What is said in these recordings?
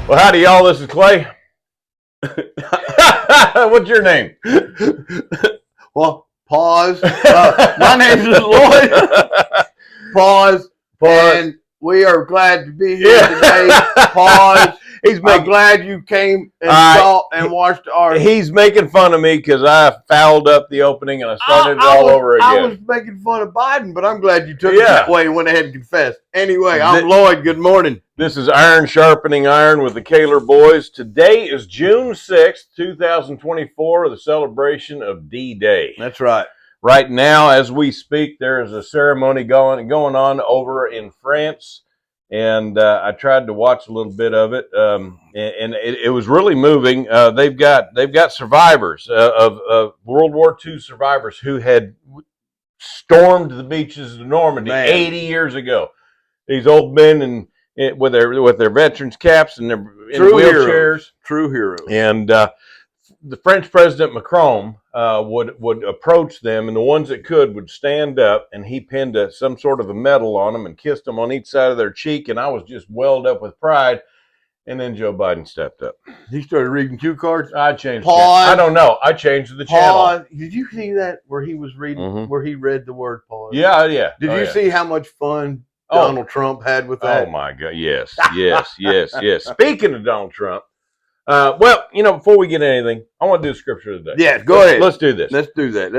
Well, howdy, y'all. This is Clay. What's your name? Well, pause. My name is Lloyd. Pause. And we are glad to be here today. Pause. I'm glad you came and saw and watched our... He's making fun of me because I fouled up the opening and I started it all over again. I was making fun of Biden, but I'm glad you took it that way and went ahead and confessed. Anyway, I'm Lloyd. Good morning. This is Iron Sharpening Iron with the Kaler Boys. Today is June 6th, 2024, the celebration of D-Day. That's right. Right now, as we speak, there is a ceremony going on over in France. And I tried to watch a little bit of it, and it was really moving. They've got survivors of World War II survivors who had stormed the beaches of Normandy 80 years ago. These old men and with their veterans caps and their wheelchairs, true heroes. And the French President Macron would approach them, and the ones that could would stand up, and he pinned some sort of a medal on them and kissed them on each side of their cheek, and I was just welled up with pride. And then Joe Biden stepped up. He started reading cue cards. I changed. I don't know. I changed the channel. Did you see that where he was reading, where he read the word pause? Yeah. Did you see how much fun Donald Trump had with that? Oh my God! Yes. Speaking of Donald Trump. Well, before we get anything, I want to do scripture today. Yeah, go ahead. Let's do this. Let's do that.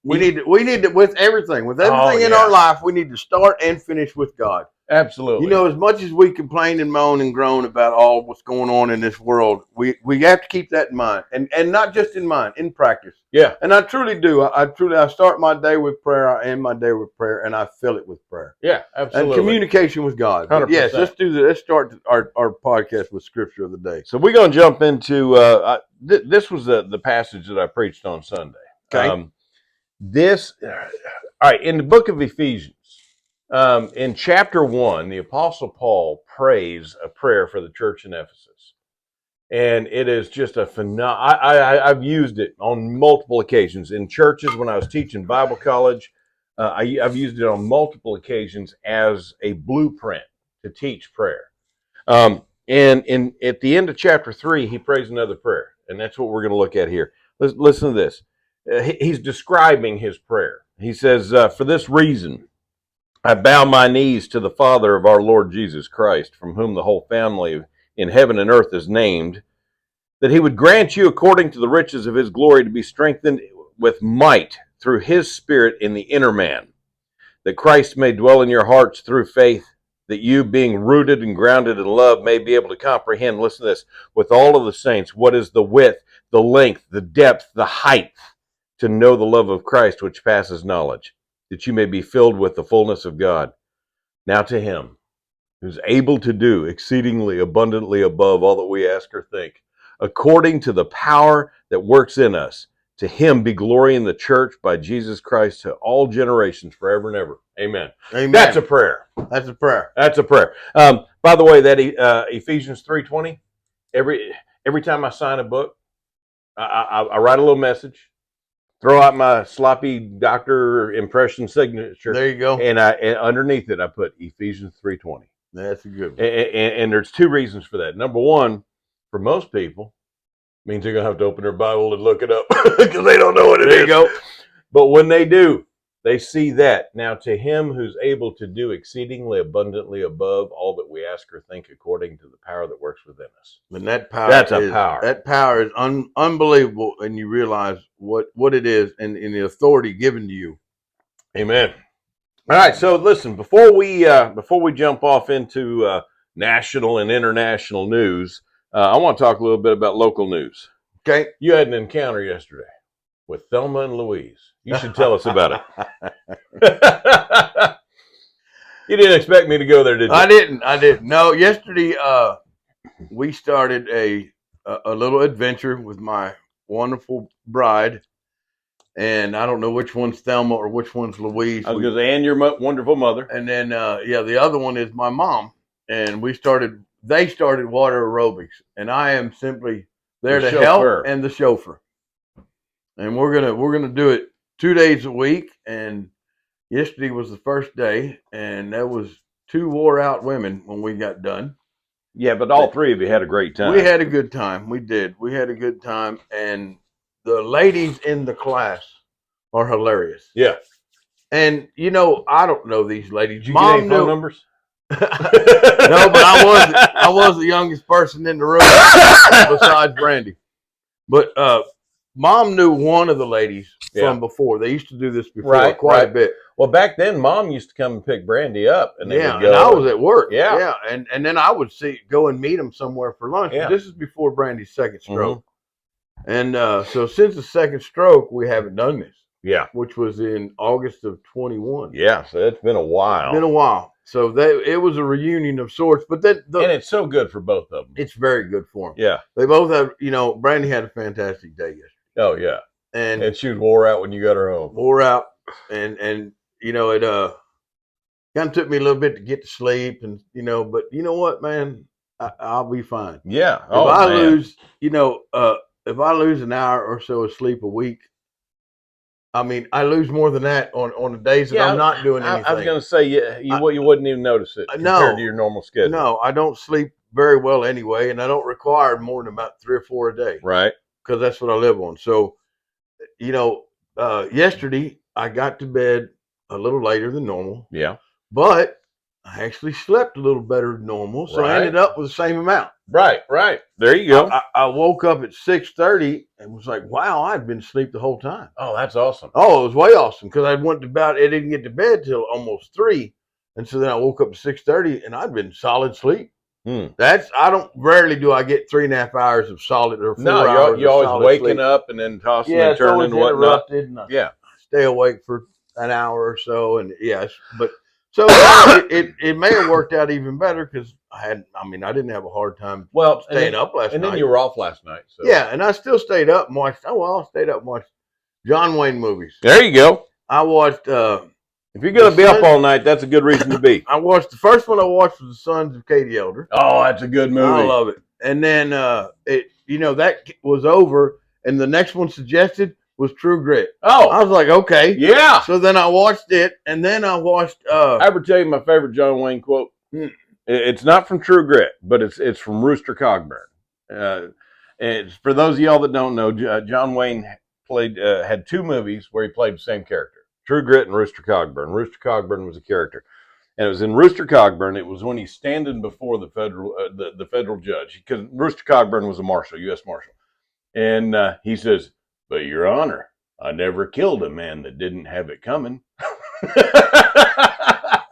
We need to with everything in our life, we need to start and finish with God. Absolutely. As much as we complain and moan and groan about all what's going on in this world, we have to keep that in mind, and not just in mind, in practice. Yeah. And I truly do. I start my day with prayer. I end my day with prayer, and I fill it with prayer. Yeah, absolutely. And communication with God. 100%. Yes, let's do that. Let's start our podcast with scripture of the day. So we're going to jump into this was the passage that I preached on Sunday. Okay. All right, in the book of Ephesians, in chapter 1, the Apostle Paul prays a prayer for the church in Ephesus. And it is just a phenomenal. I've used it on multiple occasions in churches when I was teaching Bible college. I've used it on multiple occasions as a blueprint to teach prayer. And at the end of chapter 3, he prays another prayer. And that's what we're going to look at here. Listen to this. He's describing his prayer. He says, for this reason, I bow my knees to the Father of our Lord Jesus Christ, from whom the whole family in heaven and earth is named, that he would grant you, according to the riches of his glory, to be strengthened with might through his Spirit in the inner man, that Christ may dwell in your hearts through faith, that you, being rooted and grounded in love, may be able to comprehend, listen to this, with all of the saints, what is the width, the length, the depth, the height, to know the love of Christ which passes knowledge, that you may be filled with the fullness of God. Now to him who's able to do exceedingly abundantly above all that we ask or think, according to the power that works in us, to him be glory in the church by Jesus Christ to all generations forever and ever. Amen. Amen. That's a prayer. That's a prayer. That's a prayer. By the way, that Ephesians 3:20, every time I sign a book, I write a little message, throw out my sloppy doctor impression signature. There you go. And underneath it, I put Ephesians 3:20. That's a good one. And there's two reasons for that. Number one, for most people, means they're going to have to open their Bible and look it up because they don't know what it is. There you go. But when they do, they see that. Now to him who's able to do exceedingly abundantly above all that we ask or think, according to the power that works within us. And that power, that's a power. That power is unbelievable, and you realize what it is and the authority given to you. Amen. All right, so listen, before we jump off into national and international news, I want to talk a little bit about local news. Okay. You had an encounter yesterday with Thelma and Louise. You should tell us about it. You didn't expect me to go there, did you? I didn't. No, yesterday we started a little adventure with my wonderful bride. And I don't know which one's Thelma or which one's Louise. I was going to say, and your wonderful mother. And then, the other one is my mom. And they started water aerobics. And I am simply there to help and the chauffeur. And we're gonna do it 2 days a week. And yesterday was the first day. And there was 2 wore out women when we got done. Yeah, but all three of you had a great time. We had a good time. We did. We had a good time, and the ladies in the class are hilarious. Yeah. And you know, I don't know these ladies. Did you get any phone numbers? No, but I was the youngest person in the room besides Brandy. But Mom knew one of the ladies from before. They used to do this before quite a bit. Well, back then, Mom used to come and pick Brandy up, and they would go. And I was at work. Yeah. And then I would go and meet them somewhere for lunch. Yeah. This is before Brandy's second stroke. And so since the second stroke, we haven't done this. Yeah. Which was in August of 21. Yeah, so it's been a while. Been a while. So it was a reunion of sorts, but and it's so good for both of them. It's very good for them. Yeah. They both have, Brandy had a fantastic day yesterday. Oh, yeah. And she was wore out when you got her home. Wore out. And it kind of took me a little bit to get to sleep, and but you know what, man, I'll be fine. Yeah. If I lose an hour or so of sleep a week, I mean, I lose more than that on the days that I'm not doing anything. I was going to say, you wouldn't even notice it compared to your normal schedule. No, I don't sleep very well anyway, and I don't require more than about 3 or 4 a day. Right. Because that's what I live on. So, yesterday I got to bed a little later than normal. Yeah. But I actually slept a little better than normal, so I ended up with the same amount. Right. There you go. I woke up at 6:30 and was like, wow, I'd been asleep the whole time. Oh, that's awesome. Oh, it was way awesome because I didn't get to bed till almost 3. And so then I woke up at 6:30 and I'd been solid sleep. Rarely do I get 3.5 hours of solid or 4 hours. You're always waking sleep. Up and then tossing and turning and whatnot. And I stay awake for an hour or so. And so it may have worked out even better because I didn't have a hard time staying up last night. And then you were off last night. So. Yeah, and I still stayed up and watched. I stayed up and watched John Wayne movies. There you go. I watched. If you're going to be up all night, that's a good reason to be. I watched the first one. I watched was The Sons of Katie Elder. Oh, that's a good movie. I love it. And then that was over, and the next one suggested was True Grit. Oh, I was like, okay, yeah. So then I watched it, and then I watched. I ever tell you my favorite John Wayne quote? It's not from True Grit, but it's from Rooster Cogburn. It's for those of y'all that don't know, John Wayne had 2 movies where he played the same character: True Grit and Rooster Cogburn. Rooster Cogburn was a character, and it was in Rooster Cogburn. It was when he's standing before the federal judge, because Rooster Cogburn was a marshal, U.S. Marshal, and he says, "But Your Honor, I never killed a man that didn't have it coming."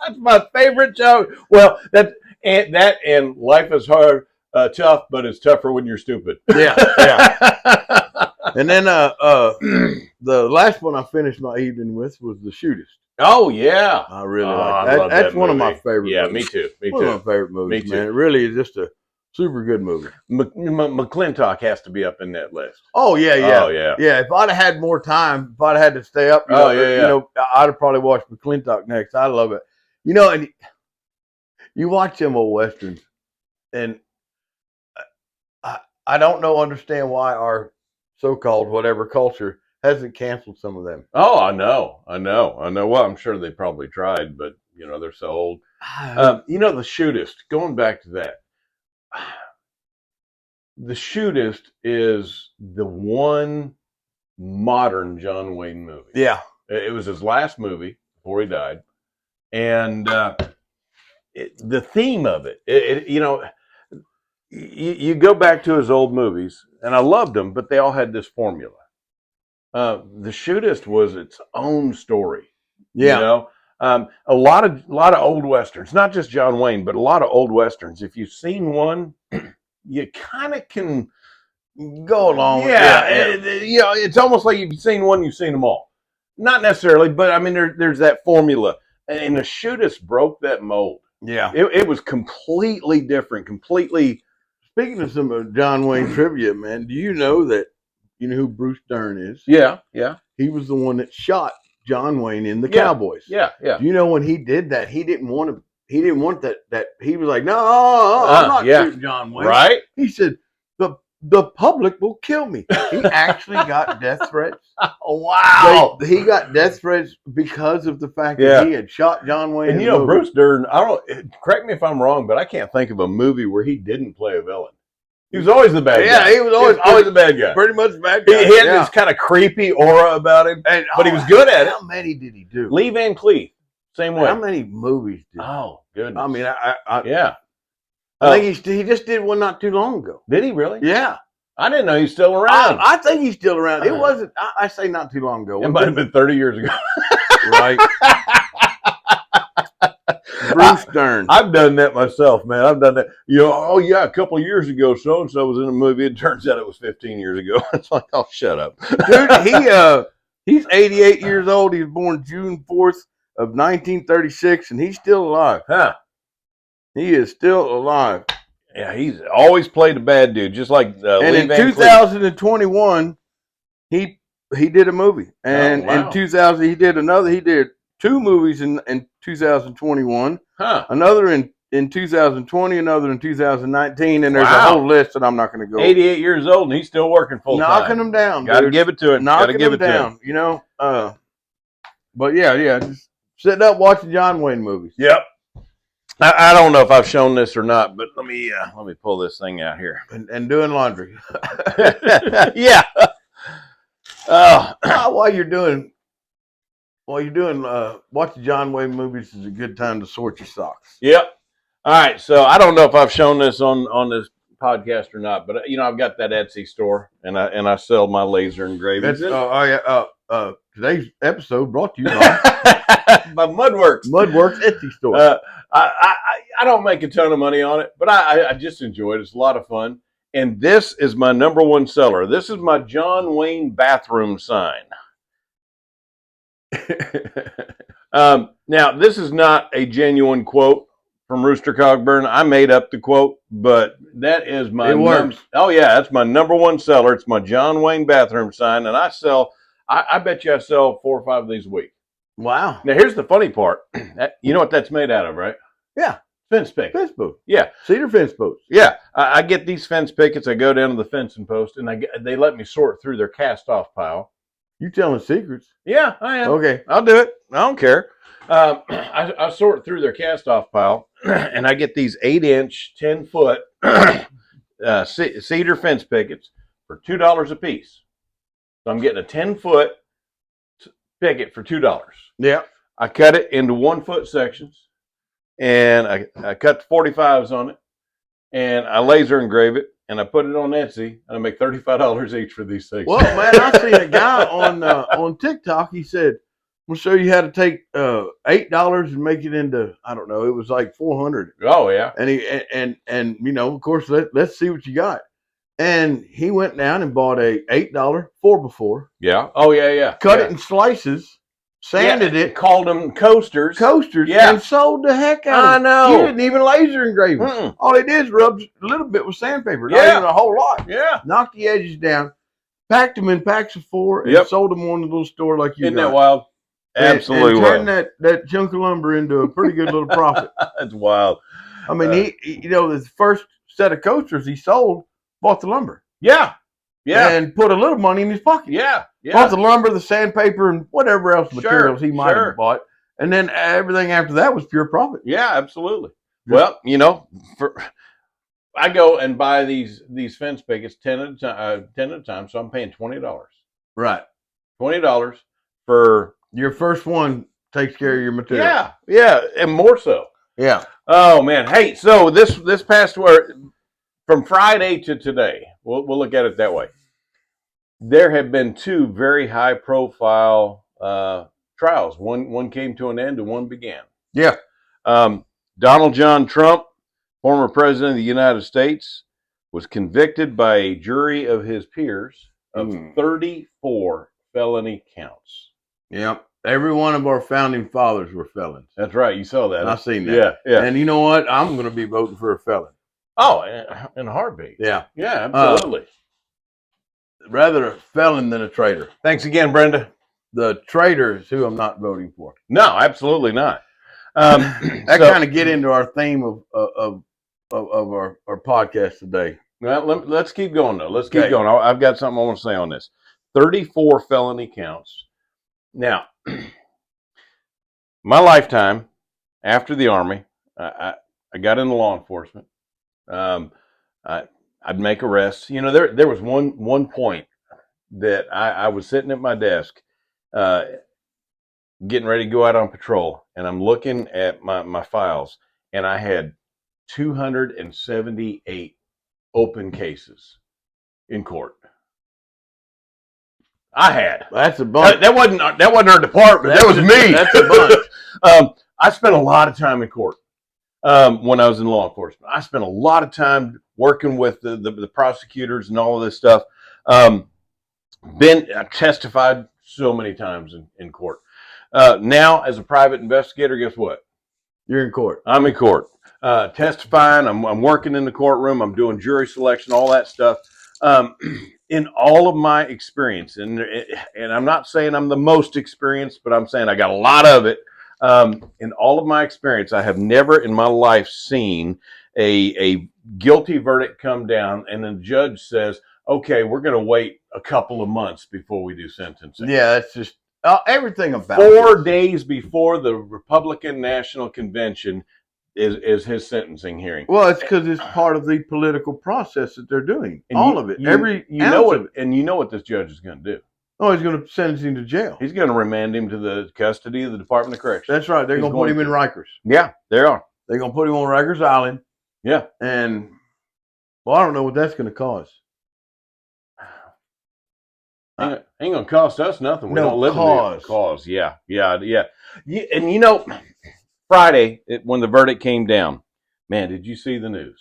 That's my favorite joke. Well, that and life is hard, tough, but it's tougher when you're stupid. Yeah. And then the last one I finished my evening with was The Shootist. Oh yeah, I really like that. That's one of my favorite. Yeah, movies. Me too. One of my favorite movies. Me too. Man. It really is just a super good movie. McClintock has to be up in that list. Oh yeah. Oh yeah. Yeah, if I'd have had more time, if I'd have had to stay up, I'd have probably watched McClintock next. I love it. And you watch them old westerns, and I don't understand why our so-called whatever culture hasn't canceled some of them. Oh, I know. Well, I'm sure they probably tried, but they're so old. The Shootist. Going back to that, The Shootist is the one modern John Wayne movie. Yeah, it was his last movie before he died, and the theme of it, you go back to his old movies, and I loved them, but they all had this formula. The Shootist was its own story. Yeah. A lot of old westerns, not just John Wayne, but a lot of old westerns. If you've seen one, you kind of can go along. Yeah. It's almost like you've seen one, you've seen them all. Not necessarily, but I mean, there's that formula, and The Shootist broke that mold. Yeah. It was completely different, completely. Speaking of some John Wayne trivia, man, do you know who Bruce Dern is? Yeah. He was the one that shot John Wayne in the Cowboys. Yeah. Do you know when he did that? He didn't want that he was like, no, I'm not shooting John Wayne. Right. He said, the public will kill me. He actually got death threats. Oh, wow. He got death threats because of the fact Yeah. that he had shot John Wayne. And in you the know, movie. Bruce Dern, correct me if I'm wrong, but I can't think of a movie where he didn't play a villain. He was always the bad guy. Yeah, he was always the bad guy. pretty much the bad He guy. had this kind of creepy aura about him, And, but he was good at it. How many did he do? Lee Van Cleef, same way. How many movies did? Oh, goodness. I mean, I Yeah. I think he just did one not too long ago. Did he really? Yeah, I didn't know he's still around. I think he's still around. It wasn't. I say not too long ago. It might have been 30 years ago. Right. Bruce Dern. I've done that myself, man. I've done that. You know, oh yeah, a couple of years ago, so and so was in a movie. It turns out it was 15 years ago. It's like, oh, shut up, Dude. He's 88 years old. He was born June 4th of 1936, and he's still alive. Huh? He is still alive. Yeah, he's always played a bad dude, just like And Lee in Van Cleef. 2021, he did a movie, and wow. in 2000 he did another. He did 2 movies in 2021. Huh? Another in 2020, another in 2019, and there's a Wow. whole list that I'm not going to go. 88 years old, and he's still working full time. Knocking them down. Got to dude. give it to him. Got to Knocking give them it to him. down. You know. But yeah, just sitting up watching John Wayne movies. Yep. I don't know if I've shown this or not, but let me pull this thing out here. And doing laundry. Yeah. Oh, While you're doing watching John Wayne movies is a good time to sort your socks. yep. All right. So I don't know if I've shown this on this podcast or not, but you know, I've got that Etsy store, and I sell my laser engravings. Today's episode brought to you by by Mudworks. Mudworks Etsy store. I don't make a ton of money on it, but I just enjoy it. It's a lot of fun. And this is my number one seller. This is my John Wayne bathroom sign. Now, this is not a genuine quote from Rooster Cogburn. I made up the quote, but that is my... It works. Oh, yeah, that's my number one seller. It's my John Wayne bathroom sign, and I bet you I sell 4 or 5 of these a week. Wow. Now, here's the funny part. You know what that's made out of, right? Yeah. Fence pickets. Fence post. Yeah. Cedar fence posts. Yeah. I get these fence pickets. I go down to the fencing post, and they let me sort through their cast-off pile. You telling secrets. Yeah, I am. Okay. I'll do it. I don't care. I sort through their cast-off pile, and I get these 8-inch, 10-foot cedar fence pickets for $2 a piece. So I'm getting a 10-foot picket for $2. Yeah. I cut it into 1-foot sections, and I cut the 45s on it, and I laser engrave it, and I put it on Etsy, and I make $35 each for these things. Well, man, I seen a guy on TikTok. He said, "We'll show you how to take $8 and make it into, I don't know, it was like 400." Oh yeah. And and you know, of course, let's see what you got. And he went down and bought a $8 4x4. Yeah. Oh yeah, yeah. Cut yeah. it in slices, sanded it, called them coasters. yeah, and sold the heck out of it. I know. He didn't even laser engrave it. Mm-mm. All he did is rub a little bit with sandpaper, not Yeah. even a whole lot. Yeah. Knocked the edges down, packed them in packs of 4, and Yep. sold them on the little store like you Isn't got. that wild? Absolutely and turned wild. that chunk of lumber into a pretty good little profit. That's wild. I mean, he you know, the first set of coasters he sold, bought the lumber. Yeah. Yeah. And put a little money in his pocket. Yeah. Bought Yeah. the lumber, the sandpaper, and whatever else materials he might sure. have bought. And then everything after that was pure profit. Yeah, absolutely. Well, you know, I go and buy these fence pickets 10 at a time, so I'm paying $20. Right. $20 for Your first one takes care of your material. yeah, and more so. Yeah. Oh man, hey, so this past from Friday to today, we'll look at it that way. There have been 2 very high profile trials. One came to an end and one began. Yeah. Donald John Trump, former president of the United States, was convicted by a jury of his peers of 34 felony counts. Yep. Every one of our founding fathers were felons. That's right. You saw that. I've seen that. Yeah. And you know what? I'm going to be voting for a felon. Oh, in a heartbeat. Yeah. Yeah, absolutely. Rather a felon than a traitor. Thanks again, Brenda. The traitor is who I'm not voting for. No, absolutely not. That kind of get into our theme of our podcast today. Well, let's keep going, though. Let's keep Okay. going. I've got something I want to say on this. 34 felony counts. Now, my lifetime after the Army, I got into law enforcement. I'd make arrests. You know, there was one point that I was sitting at my desk, getting ready to go out on patrol, and I'm looking at my files, and I had 278 open cases in court. I had. That's a bunch. That wasn't our department. That was me. That's a bunch. I spent a lot of time in court when I was in law enforcement. I spent a lot of time working with the prosecutors and all of this stuff. I testified so many times in court. Now, as a private investigator, guess what? You're in court. I'm in court, testifying. I'm working in the courtroom. I'm doing jury selection, all that stuff. In all of my experience, and I'm not saying I'm the most experienced, but I'm saying I got a lot of it. In all of my experience, I have never in my life seen a guilty verdict come down and the judge says, okay, we're going to wait a couple of months before we do sentencing. Yeah, that's just everything about 4 days before the Republican National Convention is his sentencing hearing. Well, it's because it's part of the political process that they're doing. And all of it. Every you know ounce of what, and you know what this judge is going to do. Oh, he's going to sentence him to jail. He's going to remand him to the custody of the Department of Corrections. That's right. They're going to put him in Rikers. Yeah, they are. They're going to put him on Rikers Island. Yeah. And, well, I don't know what that's going to cause. Ain't going to cost us nothing. We No, don't live cause. in the cause. Yeah. And you know, Friday, when the verdict came down, man, did you see the news?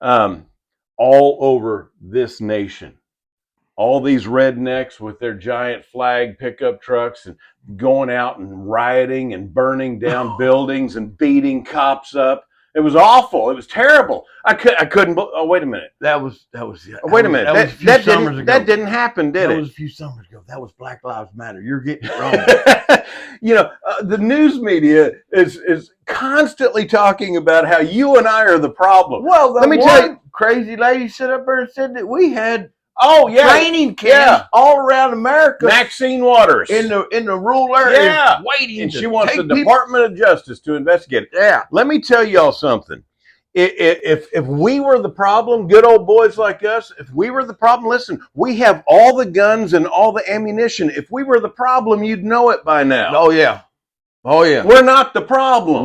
All over this nation, all these rednecks with their giant flag pickup trucks and going out and rioting and burning down buildings and beating cops up. It was awful. It was terrible. I couldn't. Oh, wait a minute. That was. Wait a minute. That didn't happen, did it? That was a few summers ago. That was Black Lives Matter. You're getting it wrong. You know, the news media is constantly talking about how you and I are the problem. Well, let me tell you, crazy lady stood up there and said that we had training camps all around America. Maxine Waters in the rural area, waiting. And she wants the Department of Justice to investigate it. Yeah. Let me tell y'all something. If we were the problem, good old boys like us, if we were the problem, listen, we have all the guns and all the ammunition. If we were the problem, you'd know it by now. Oh, yeah. We're not the problem.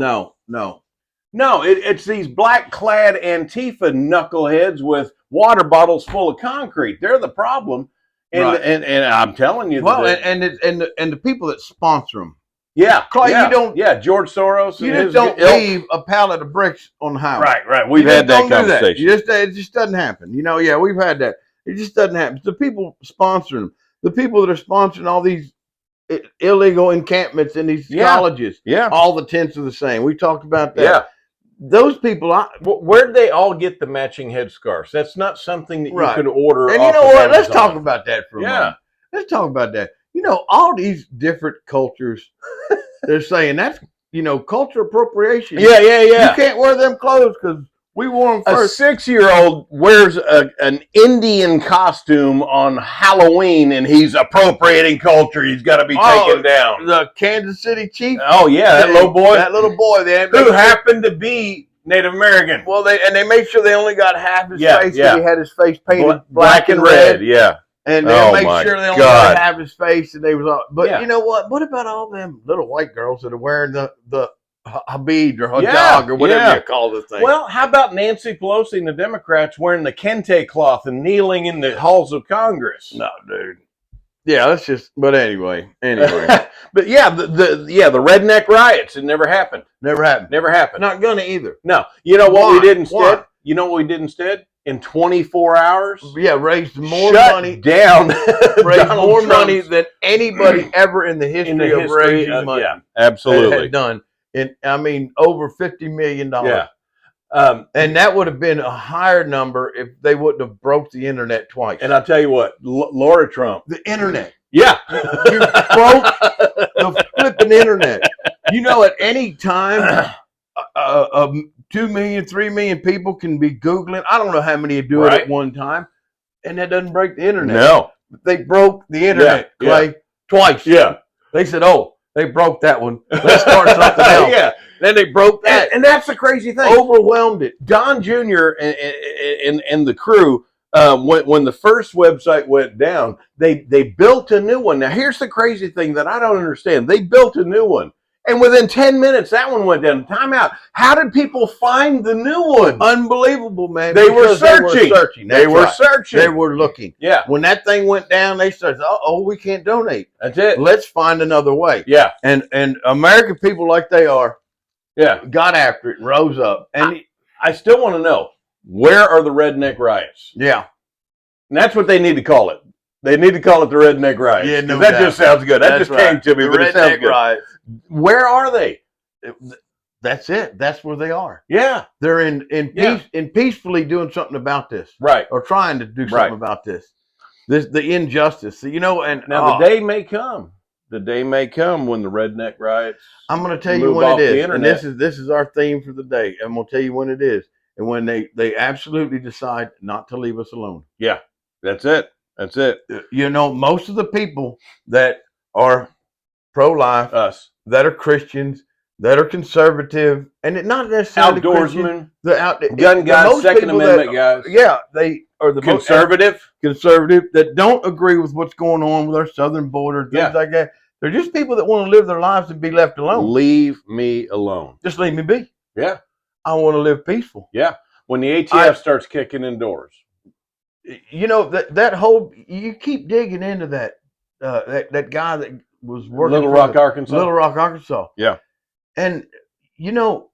No, it's these black-clad Antifa knuckleheads with water bottles full of concrete. They're the problem. And I'm telling you. Well, and the people that sponsor them. Yeah, Clay, you don't. Yeah, George Soros. You just don't leave a pallet of bricks on the highway. Right. We've had that conversation. It just doesn't happen. You know, yeah, we've had that. It just doesn't happen. The people sponsoring them, the people that are sponsoring all these illegal encampments in these colleges. Yeah, all the tents are the same. We talked about that. Yeah. Those people, where'd they all get the matching headscarves? That's not something that you could order. And off you know what? Amazon. Let's talk about that for a moment. Let's talk about that. You know, all these different cultures, they're saying that's, culture appropriation. Yeah. You can't wear them clothes because we wore them first. A 6-year-old wears an Indian costume on Halloween and he's appropriating culture. He's got to be taken down. The Kansas City Chief. Oh, yeah, that little boy. Who happened to be Native American. Well, they made sure they only got half his face. Yeah. He had his face painted black and red. Yeah. And they made sure they only got half his face, and they was all. But you know what? What about all them little white girls that are wearing the habib or hijab or whatever you call this thing? Well, how about Nancy Pelosi and the Democrats wearing the kente cloth and kneeling in the halls of Congress? No, dude. Yeah, that's just. But anyway. But yeah, the redneck riots. It never happened. Never happened. Not gonna either. No. You know what we did instead? Why? You know what we did instead? In 24 hours, raised more money. Down, raised more money than anybody ever in the history of raising money. Yeah, absolutely had done. And I mean, over $50 million. Yeah, and that would have been a higher number if they wouldn't have broke the internet twice. And I'll tell you what, Laura Trump, the internet. Yeah, you broke the flipping internet. You know, at any time. 2 million, 3 million people can be Googling. I don't know how many do it Right. at one time. And that doesn't break the internet. No. They broke the internet, Yeah, Clay, twice. Yeah. They said, oh, they broke that one. Let's start something else. Yeah. Then they broke that. And that's the crazy thing. Overwhelmed it. Don Jr. and the crew, when the first website went down, they built a new one. Now, here's the crazy thing that I don't understand. They built a new one. And within 10 minutes, that one went down. Time out. How did people find the new one? Unbelievable, man. They were Because searching. They were searching. They were looking. Yeah. When that thing went down, they started, oh, we can't donate. That's it. Let's find another way. Yeah. And American people, like they are, Yeah. got after it and rose up. And I still want to know, where are the redneck riots? yeah. And that's what they need to call it. They need to call it the redneck riots. Yeah, no that doubt. just sounds good. That That's just came to me, The but it sounds redneck good. riots. Where are they? That's it. That's where they are. Yeah. They're in Yeah. peace, in peacefully doing something about this, Right. or trying to do something Right. about this. The injustice, you know. And Now the day may come. The day may come when the redneck riots. I'm going to tell you move when off it the is, and internet. this is our theme for the day. I'm going to tell you when it is, and when they absolutely decide not to leave us alone. Yeah. That's it. That's it. You know, most of the people that are pro-life, Us. that are Christians, that are conservative, and not necessarily Christian, Outdoorsmen. the Gun guys. most Second people Amendment that, guys. yeah, they are the most Conservative. conservative that don't agree with what's going on with our southern border, things Yeah. like that. They're just people that want to live their lives and be left alone. Leave me alone. Just leave me be. Yeah. I want to live peaceful. Yeah. When the ATF starts kicking in doors. You know, that whole, you keep digging into that guy that was working Little for Rock, Arkansas. Little Rock, Arkansas. Yeah. And you know,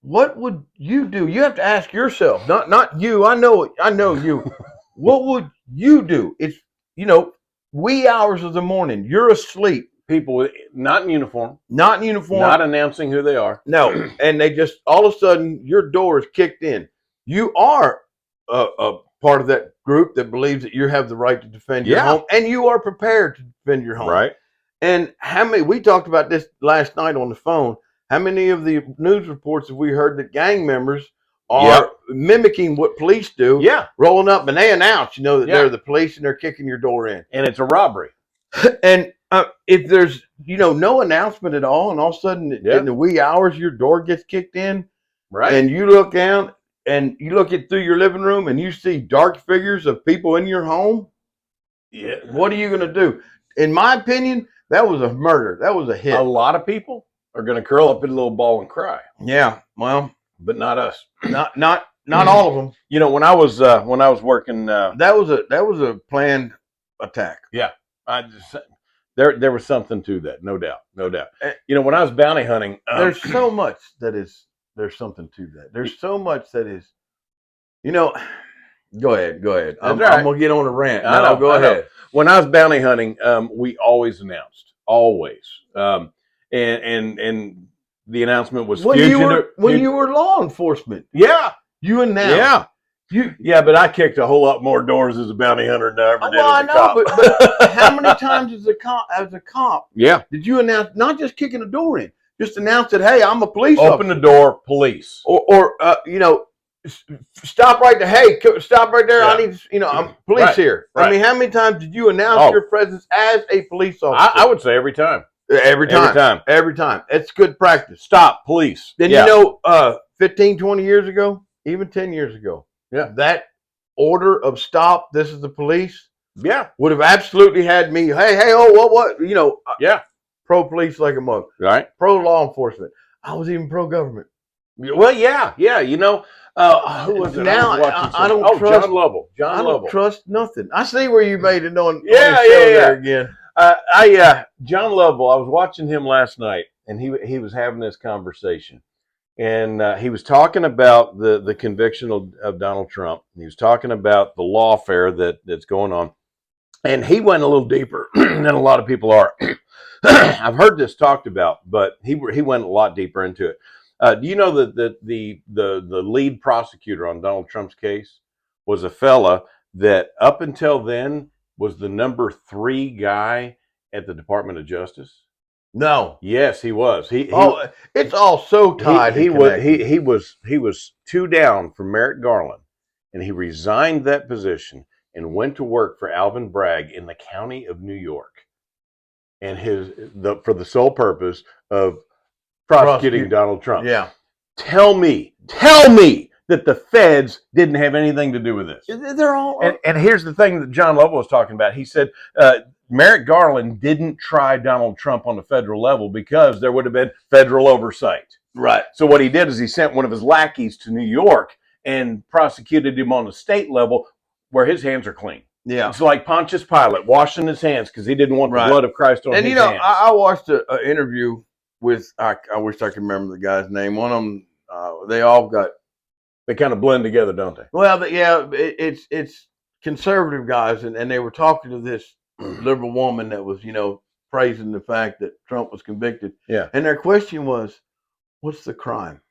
what would you do? You have to ask yourself, not you. I know you. What would you do? It's, you know, wee hours of the morning. You're asleep, People with, not in uniform, not in uniform, not announcing who they are. no, and they just all of a sudden your door is kicked in. You are a part of that group that believes that you have the right to defend your Yeah. home, and you are prepared to defend your home. Right. And how many? We talked about this last night on the phone. How many of the news reports have we heard that gang members are Yep. mimicking what police do? Yeah. Rolling up and they announce, you know, that Yeah. they're the police and they're kicking your door in. And it's a robbery. And if there's, you know, no announcement at all, and all of a sudden Yeah. in the wee hours your door gets kicked in, Right. and you look down and you look it through your living room and you see dark figures of people in your home, yeah. what are you going to do? In my opinion, that was a murder. That was a hit. A lot of people are going to curl up in a little ball and cry, Yeah, well, but not us. not all of them. You know, when I was working, That was a planned attack. I just there was something to that, no doubt. Eh. You know, when I was bounty hunting, There's so much there's something to that. There's so much that is, you know. Go ahead. I'm all right. gonna get on a rant. I No, know, go I know. ahead. when I was bounty hunting, we always announced, always, and the announcement was When fugitive. you were law enforcement, Yeah, you announced. yeah, but I kicked a whole lot more doors as a bounty hunter than I ever did Well, I as a know, cop. but how many times as a cop Yeah, did you announce, not just kicking a door in, just announce that, hey, I'm a police open officer, the door, police. or you know, stop right there. Hey, stop right there. Yeah. I need, you know, I'm police Right, here. I right. mean, how many times did you announce Oh. your presence as a police officer? I would say every time. Every time. Every time. It's good practice. Stop, police. Then Yeah. you know, 15, 20 years ago, even 10 years ago, Yeah. that order of stop, this is the police, Yeah, would have absolutely had me, hey, oh, what, you know, yeah, pro-police like a mug, right. pro-law enforcement. I was even pro-government. Well, yeah. You know, who was it? Now, was watching I don't something. trust- John Lovell. I John don't Lovell. trust nothing. I see where you made it on Yeah, the show yeah. there again. John Lovell. I was watching him last night, and he was having this conversation, and he was talking about the conviction of Donald Trump. He was talking about the lawfare that's going on, and he went a little deeper than a lot of people are. I've heard this talked about, but he went a lot deeper into it. Do you know that the lead prosecutor on Donald Trump's case was a fella that up until then was the number 3 guy at the Department of Justice? No. Yes, he was. It's all so tied. He was 2 down from Merrick Garland, and he resigned that position and went to work for Alvin Bragg in the county of New York, and for the sole purpose of prosecuting Donald Trump. Yeah. Tell me that the feds didn't have anything to do with this. They're all. And here's the thing that John Lovell was talking about. He said Merrick Garland didn't try Donald Trump on the federal level because there would have been federal oversight. Right. So what he did is he sent one of his lackeys to New York and prosecuted him on the state level where his hands are clean. Yeah. It's like Pontius Pilate washing his hands because he didn't want the blood of Christ on his hands. And I watched an interview with, I wish I could remember the guy's name. One of them, they kind of blend together, don't they? Well, it's conservative guys, and they were talking to this liberal woman that was, praising the fact that Trump was convicted. Yeah. And their question was, what's the crime?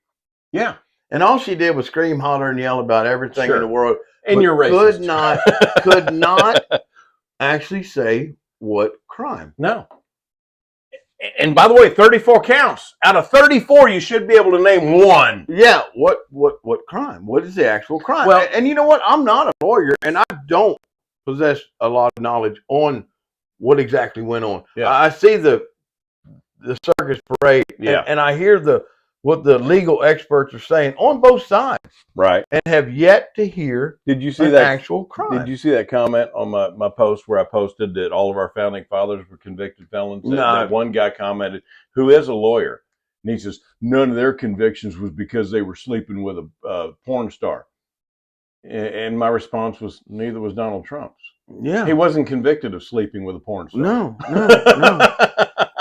Yeah. And all she did was scream, holler, and yell about everything in the world. And you're racist. Could not actually say what crime. No. And by the way, 34 counts. Out of 34, you should be able to name one. Yeah. What crime? What is the actual crime? Well, and you know what? I'm not a lawyer, and I don't possess a lot of knowledge on what exactly went on. Yeah. I see the circus parade, and I hear what the legal experts are saying on both sides, right? And have yet to hear. Did you see that actual crime? Did you see that comment on my post where I posted that all of our founding fathers were convicted felons? No. That one guy commented, who is a lawyer, and he says none of their convictions was because they were sleeping with a porn star. And my response was, neither was Donald Trump's. Yeah, he wasn't convicted of sleeping with a porn star. No.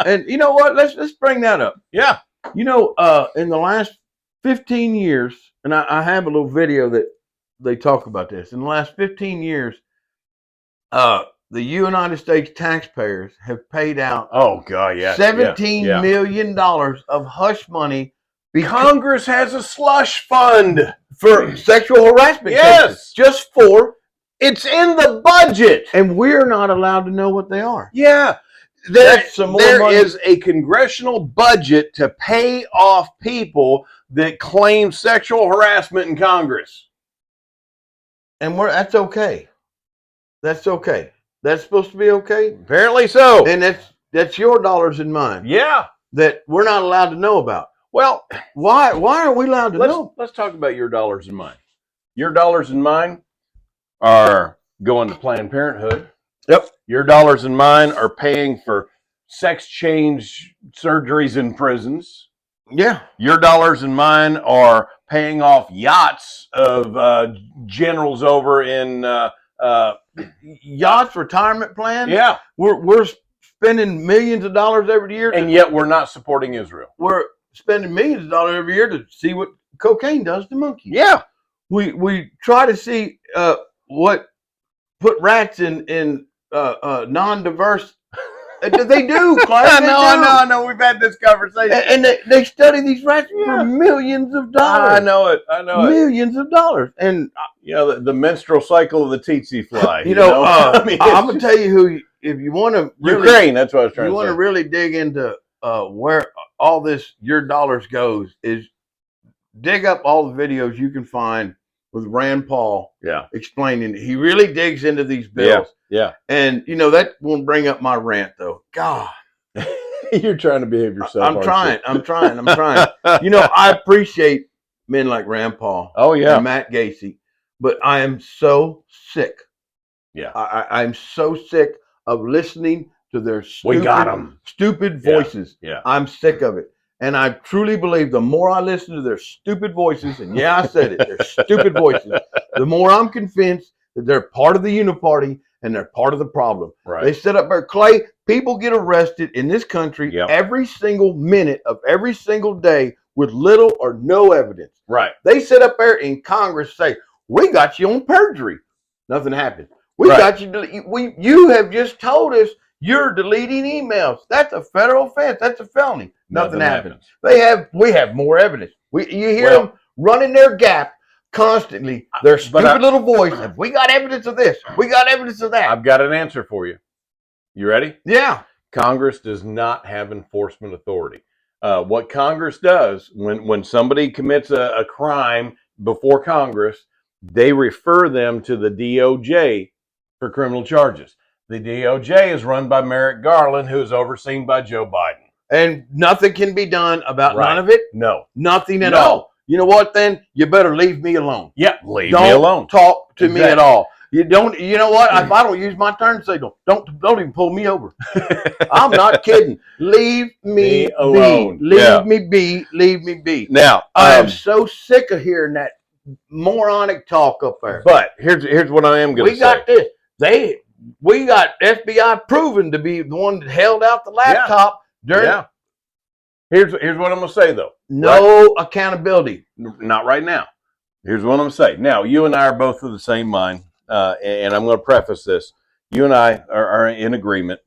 And you know what? Let's bring that up. Yeah. In the last 15 years, and I have a little video that they talk about this. In the last 15 years, the United States taxpayers have paid out $17 million of hush money. Congress has a slush fund for sexual harassment cases. Just for. It's in the budget. And we're not allowed to know what they are. Yeah. There is a congressional budget to pay off people that claim sexual harassment in Congress. And that's okay. That's okay. That's supposed to be okay? Apparently so. And that's your dollars and mine. Yeah. That we're not allowed to know about. Well, why aren't we allowed to know? Let's talk about your dollars and mine. Your dollars and mine are going to Planned Parenthood. Yep. Your dollars and mine are paying for sex change surgeries in prisons. Yeah. Your dollars and mine are paying off yachts of generals over in yachts retirement plan. Yeah. We're spending millions of dollars every year. And yet we're not supporting Israel. We're spending millions of dollars every year to see what cocaine does to monkeys. Yeah. We try to see what put rats in non-diverse. They do, Clark. I know. We've had this conversation, and they study these rats for millions of dollars. I know it. Millions of dollars, and the menstrual cycle of the tsetse fly. I'm gonna tell you who. If you want to, Ukraine. That's what I was trying to say. You want to really dig into where all this your dollars goes is dig up all the videos you can find with Rand Paul. Yeah, explaining. He really digs into these bills. Yeah. And that won't bring up my rant though. God. You're trying to behave yourself. I'm trying. I appreciate men like Rand Paul. Oh yeah. And Matt Gaetz, but I am so sick. Yeah. I'm so sick of listening to their stupid voices. Yeah. I'm sick of it. And I truly believe the more I listen to their stupid voices, and yeah, I said it, their stupid voices, the more I'm convinced that they're part of the uniparty and they're part of the problem. Right. They set up there, Clay, people get arrested in this country every single minute of every single day with little or no evidence. Right. They sit up there in Congress say, we got you on perjury. Nothing happened. We got you. You have just told us you're deleting emails. That's a federal offense. That's a felony. Nothing happens. We have more evidence. You hear them running their gap constantly. Their stupid little voice. We got evidence of this. We got evidence of that. I've got an answer for you. You ready? Yeah. Congress does not have enforcement authority. What Congress does when somebody commits a crime before Congress, they refer them to the DOJ for criminal charges. The DOJ is run by Merrick Garland, who is overseen by Joe Biden. And nothing can be done about Right. none of it? No. Nothing at No. all. You know what, then? You better leave me alone. Yeah, leave Don't me alone. talk to me Exactly. at all. You don't. You know what? If I don't use my turn signal, don't even pull me over. I'm not kidding. Leave me alone. be. Leave Yeah. me be. Leave me be. Now, I am so sick of hearing that moronic talk up there. but here's what I am going to We say. got this. We got FBI proven to be the one that held out the laptop during. Yeah. Here's what I'm going to say, though. No accountability. Not right now. Here's what I'm going to say. Now, you and I are both of the same mind, and I'm going to preface this. You and I are in agreement.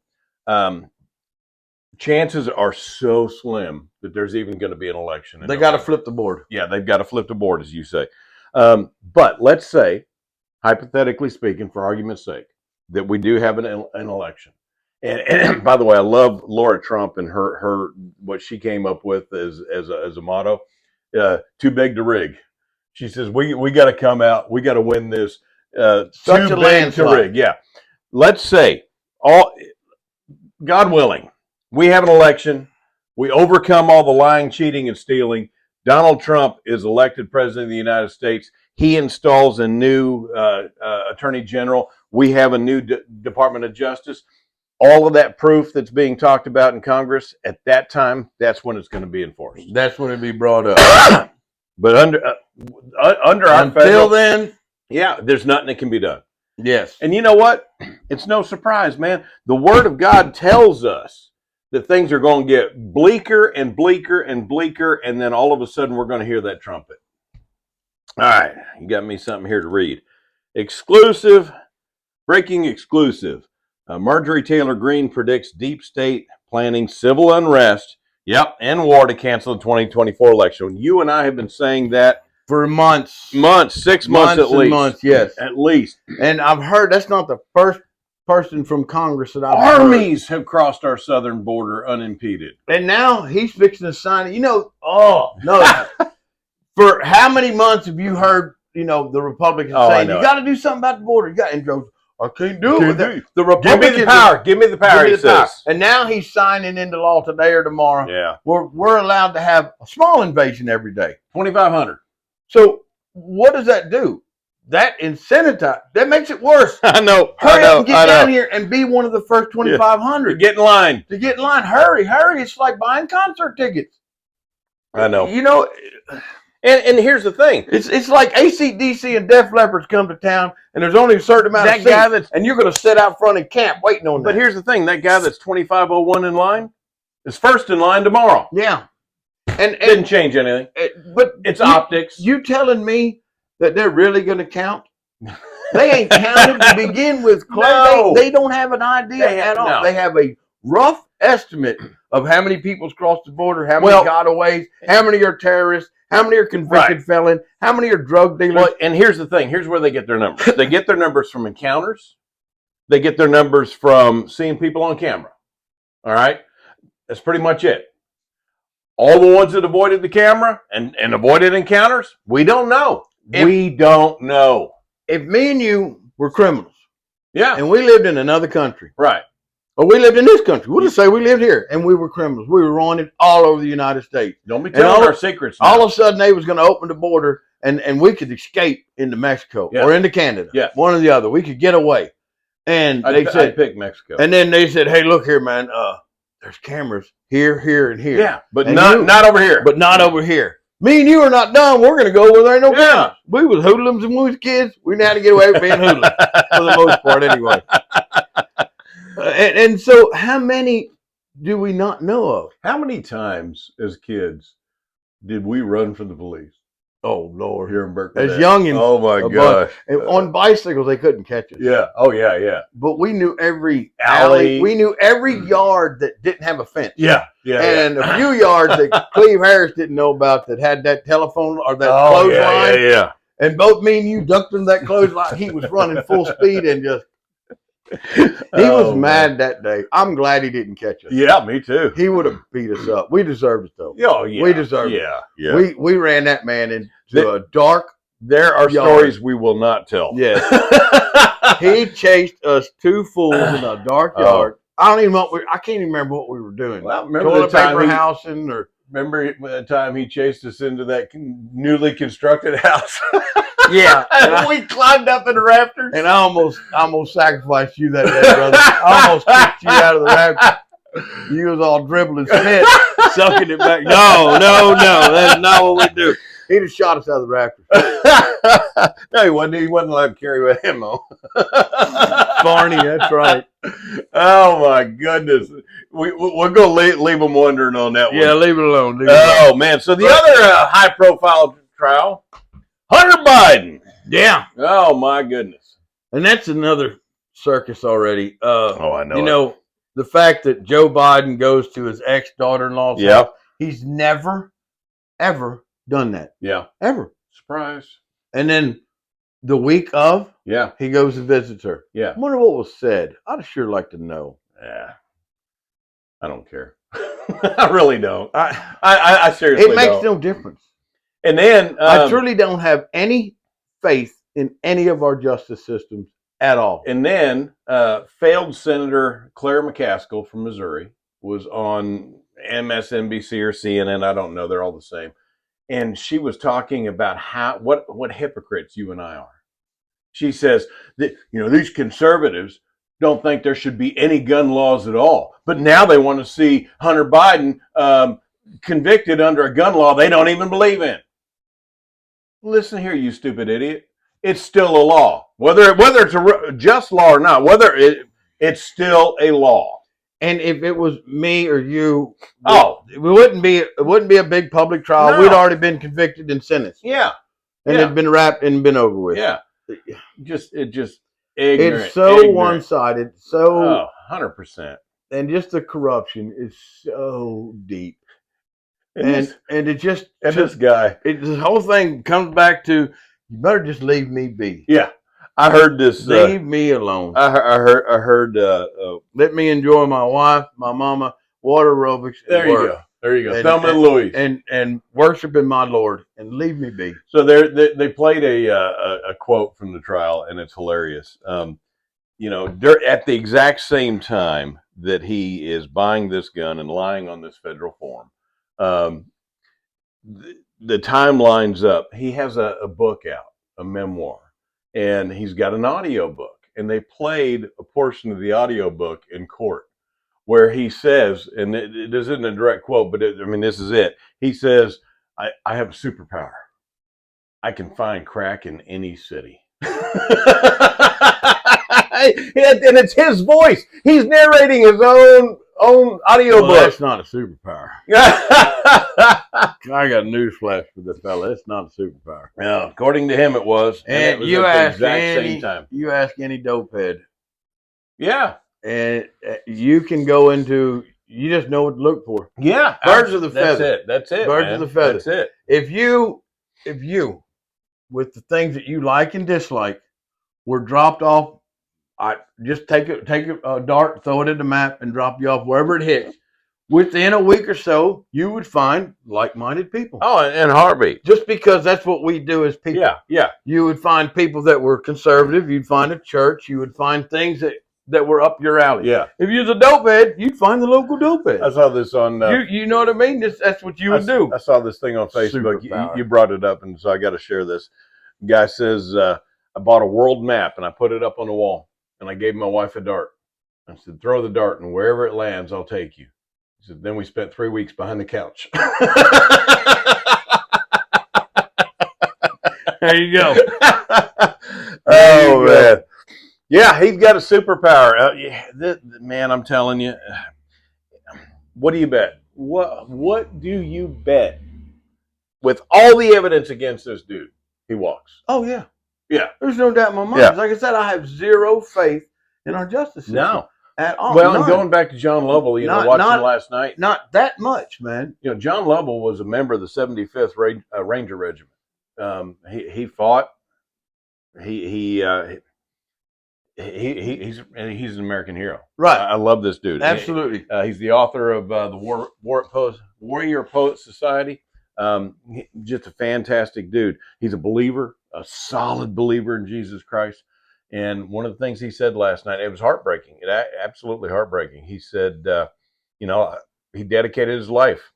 Chances are so slim that there's even going to be an election. They got to flip the board. Yeah, they've got to flip the board, as you say. But let's say, hypothetically speaking, for argument's sake, that we do have an election. And by the way, I love Laura Trump and her what she came up with as a motto, too big to rig. She says, we got to come out, we got to win this, Such too a big landslide. to rig. Yeah. Let's say, God willing, we have an election, we overcome all the lying, cheating, and stealing. Donald Trump is elected president of the United States. He installs a new attorney general. We have a new Department of Justice. All of that proof that's being talked about in Congress, at that time, that's when it's going to be enforced. That's when it be brought up. But under our Until federal, then, yeah, there's nothing that can be done. yes. And you know what? It's no surprise, man. The Word of God tells us that things are going to get bleaker and bleaker and bleaker, and then all of a sudden we're going to hear that trumpet. All right, you got me something here to read. Breaking exclusive. Marjorie Taylor Greene predicts deep state planning civil unrest, and war to cancel the 2024 election. You and I have been saying that For months. 6 months at least. Months, yes. At least. And I've heard that's not the first person from Congress that I've Armies have crossed our southern border unimpeded. heard. And now he's fixing to sign it. For how many months have you heard, the Republicans saying, you got to do something about the border. You got and Joe, I can't do it. The Republicans, Give me the power. Give me the power, he says. And now he's signing into law today or tomorrow. Yeah. We're allowed to have a small invasion every day. 2,500. So what does that do? That makes it worse. I know. Hurry up and get down here and be one of the first 2,500. Get in line. To get in line. Hurry. It's like buying concert tickets. I know. And here's the thing. It's like AC/DC and Def Leppard come to town, and there's only a certain amount of seats, and you're going to sit out front and camp waiting on But that. here's the thing. That guy that's 2501 in line is first in line tomorrow. Yeah. And Didn't change anything. but It's optics. You telling me that they're really going to count? They ain't counted to begin with, Clay. No. They don't have an idea at all. No. They have a rough estimate of how many people's crossed the border, how many gotaways, how many are terrorists, how many are convicted felons, how many are drug dealers. Well, and here's the thing. Here's where they get their numbers. They get their numbers from encounters. They get their numbers from seeing people on camera. All right? That's pretty much it. All the ones that avoided the camera and avoided encounters, we don't know. We don't know. If me and you were criminals, Yeah. and we lived in another country, Right. or we lived in this country, we'll just say we lived here, and we were criminals. We were wanted all over the United States. Don't be telling our secrets now. All of a sudden, they was going to open the border, and we could escape into Mexico or into Canada. Yeah. One or the other. We could get away. And they said, I'd pick Mexico. and then they said, hey, look here, man, there's cameras here, here, and here. Yeah, but And not over here. But not over here. Me and you are not done. We're going to go where there ain't no Yeah. cameras. We was hoodlums and we was kids. We knew how to get away with being hoodlums, for the most part anyway. And so how many do we not know of? How many times as kids did we run from the police? Oh, Lord. Here in Berkeley. As youngins. Oh my a gosh. And on bicycles, they couldn't catch us. Yeah. Oh yeah, yeah. But we knew every Alley. alley. We knew every yard that didn't have a fence. Yeah. Yeah. And a few yards that Cleve Harris didn't know about that had that telephone or that Oh clothesline. yeah. And both me and you ducked into that clothesline. He was running full speed and just He was Oh, mad that day. I'm glad he didn't catch us. Yeah, me too. He would have beat us up. We deserved it though. Oh, yeah. We deserved it. Yeah. We ran that man into a dark. There are yard. stories we will not tell. Yes. He chased us two fools in a dark yard. I don't even know I can't even remember what we were doing. Well, remember toilet the time paper housing or remember the time he chased us into that newly constructed house? Yeah. And we climbed up in the rafters. And I almost sacrificed you that day, brother. I almost kicked you out of the rafters. You was all dribbling spit, sucking it back. No, that's not what we do. He'd have shot us out of the rafters. No, he wasn't. He wasn't allowed to carry ammo. Barney, that's right. Oh my goodness, we're gonna leave them wondering on that one. Yeah, leave it alone. Oh man, so the other high-profile trial, Hunter Biden. Yeah. Oh my goodness. And that's another circus already. I know. You know, the fact that Joe Biden goes to his ex-daughter-in-law's house, he's never, ever done that. Yeah. Ever. Surprise. And then the week of, he goes and visits her. Yeah. I wonder what was said. I'd sure like to know. Yeah. I don't care. I really don't. I seriously don't. It makes no difference. And then I truly don't have any faith in any of our justice systems at all. And then failed Senator Claire McCaskill from Missouri was on MSNBC or CNN. I don't know. They're all the same. And she was talking about what hypocrites you and I are. She says that, these conservatives don't think there should be any gun laws at all. But now they want to see Hunter Biden convicted under a gun law they don't even believe in. Listen here, you stupid idiot. It's still a law. Whether it's a just law or not, it's still a law. And if it was me or you, it wouldn't be a big public trial. No. We'd already been convicted and sentenced. Yeah. And it'd been wrapped and been over with. Yeah. It just ignorant. It's so one-sided. So 100%. And just the corruption is so deep. And this guy. This whole thing comes back to, you better just leave me be. Yeah. I heard this. Leave me alone. I heard. Let me enjoy my wife, my mama, water aerobics. There you go. Thelma and Louise. And worshiping my Lord, and leave me be. So they played a quote from the trial, and it's hilarious. At the exact same time that he is buying this gun and lying on this federal form, the time lines up. He has a book out, a memoir. And he's got an audio book, and they played a portion of the audio book in court where he says, and it isn't a direct quote, but this is it. He says, I have a superpower. I can find crack in any city. And it's his voice. He's narrating his own audio book. That's not a superpower. I got news flash for this fella. It's not a superpower. Yeah, according to him, it was. And it was you at the exact same time. You ask any dopehead. Yeah. And you can go into, you just know what to look for. Yeah. Birds of the feather. That's it. Birds of the feather. That's it. If you, with the things that you like and dislike, were dropped off, I just take a dart, throw it at the map, and drop you off wherever it hits. Within a week or so, you would find like-minded people. Oh, and heartbeat. Just because that's what we do as people. Yeah. You would find people that were conservative. You'd find a church. You would find things that were up your alley. Yeah. If you was a dopehead, you'd find the local dopehead. I saw this on. You know what I mean? That's what you would do. I saw this thing on Facebook. You brought it up, and so I got to share this. Guy says, I bought a world map, and I put it up on the wall, and I gave my wife a dart. I said, throw the dart, and wherever it lands, I'll take you. He said, then we spent 3 weeks behind the couch. There you go. Oh, man. Yeah, he's got a superpower. Man, I'm telling you. What do you bet? What do you bet? With all the evidence against this dude, he walks. Oh, yeah. Yeah. There's no doubt in my mind. Yeah. Like I said, I have zero faith in our justice system. No. At all. Well, and going back to John Lovell, watching last night. Not that much, man. John Lovell was a member of the 75th Ranger Regiment. He fought. He he's an American hero. Right. I love this dude. Absolutely. He's the author of the Warrior Poet Society. Just a fantastic dude. He's a believer, a solid believer in Jesus Christ. And one of the things he said last night, it was heartbreaking. Absolutely heartbreaking. He said, he dedicated his life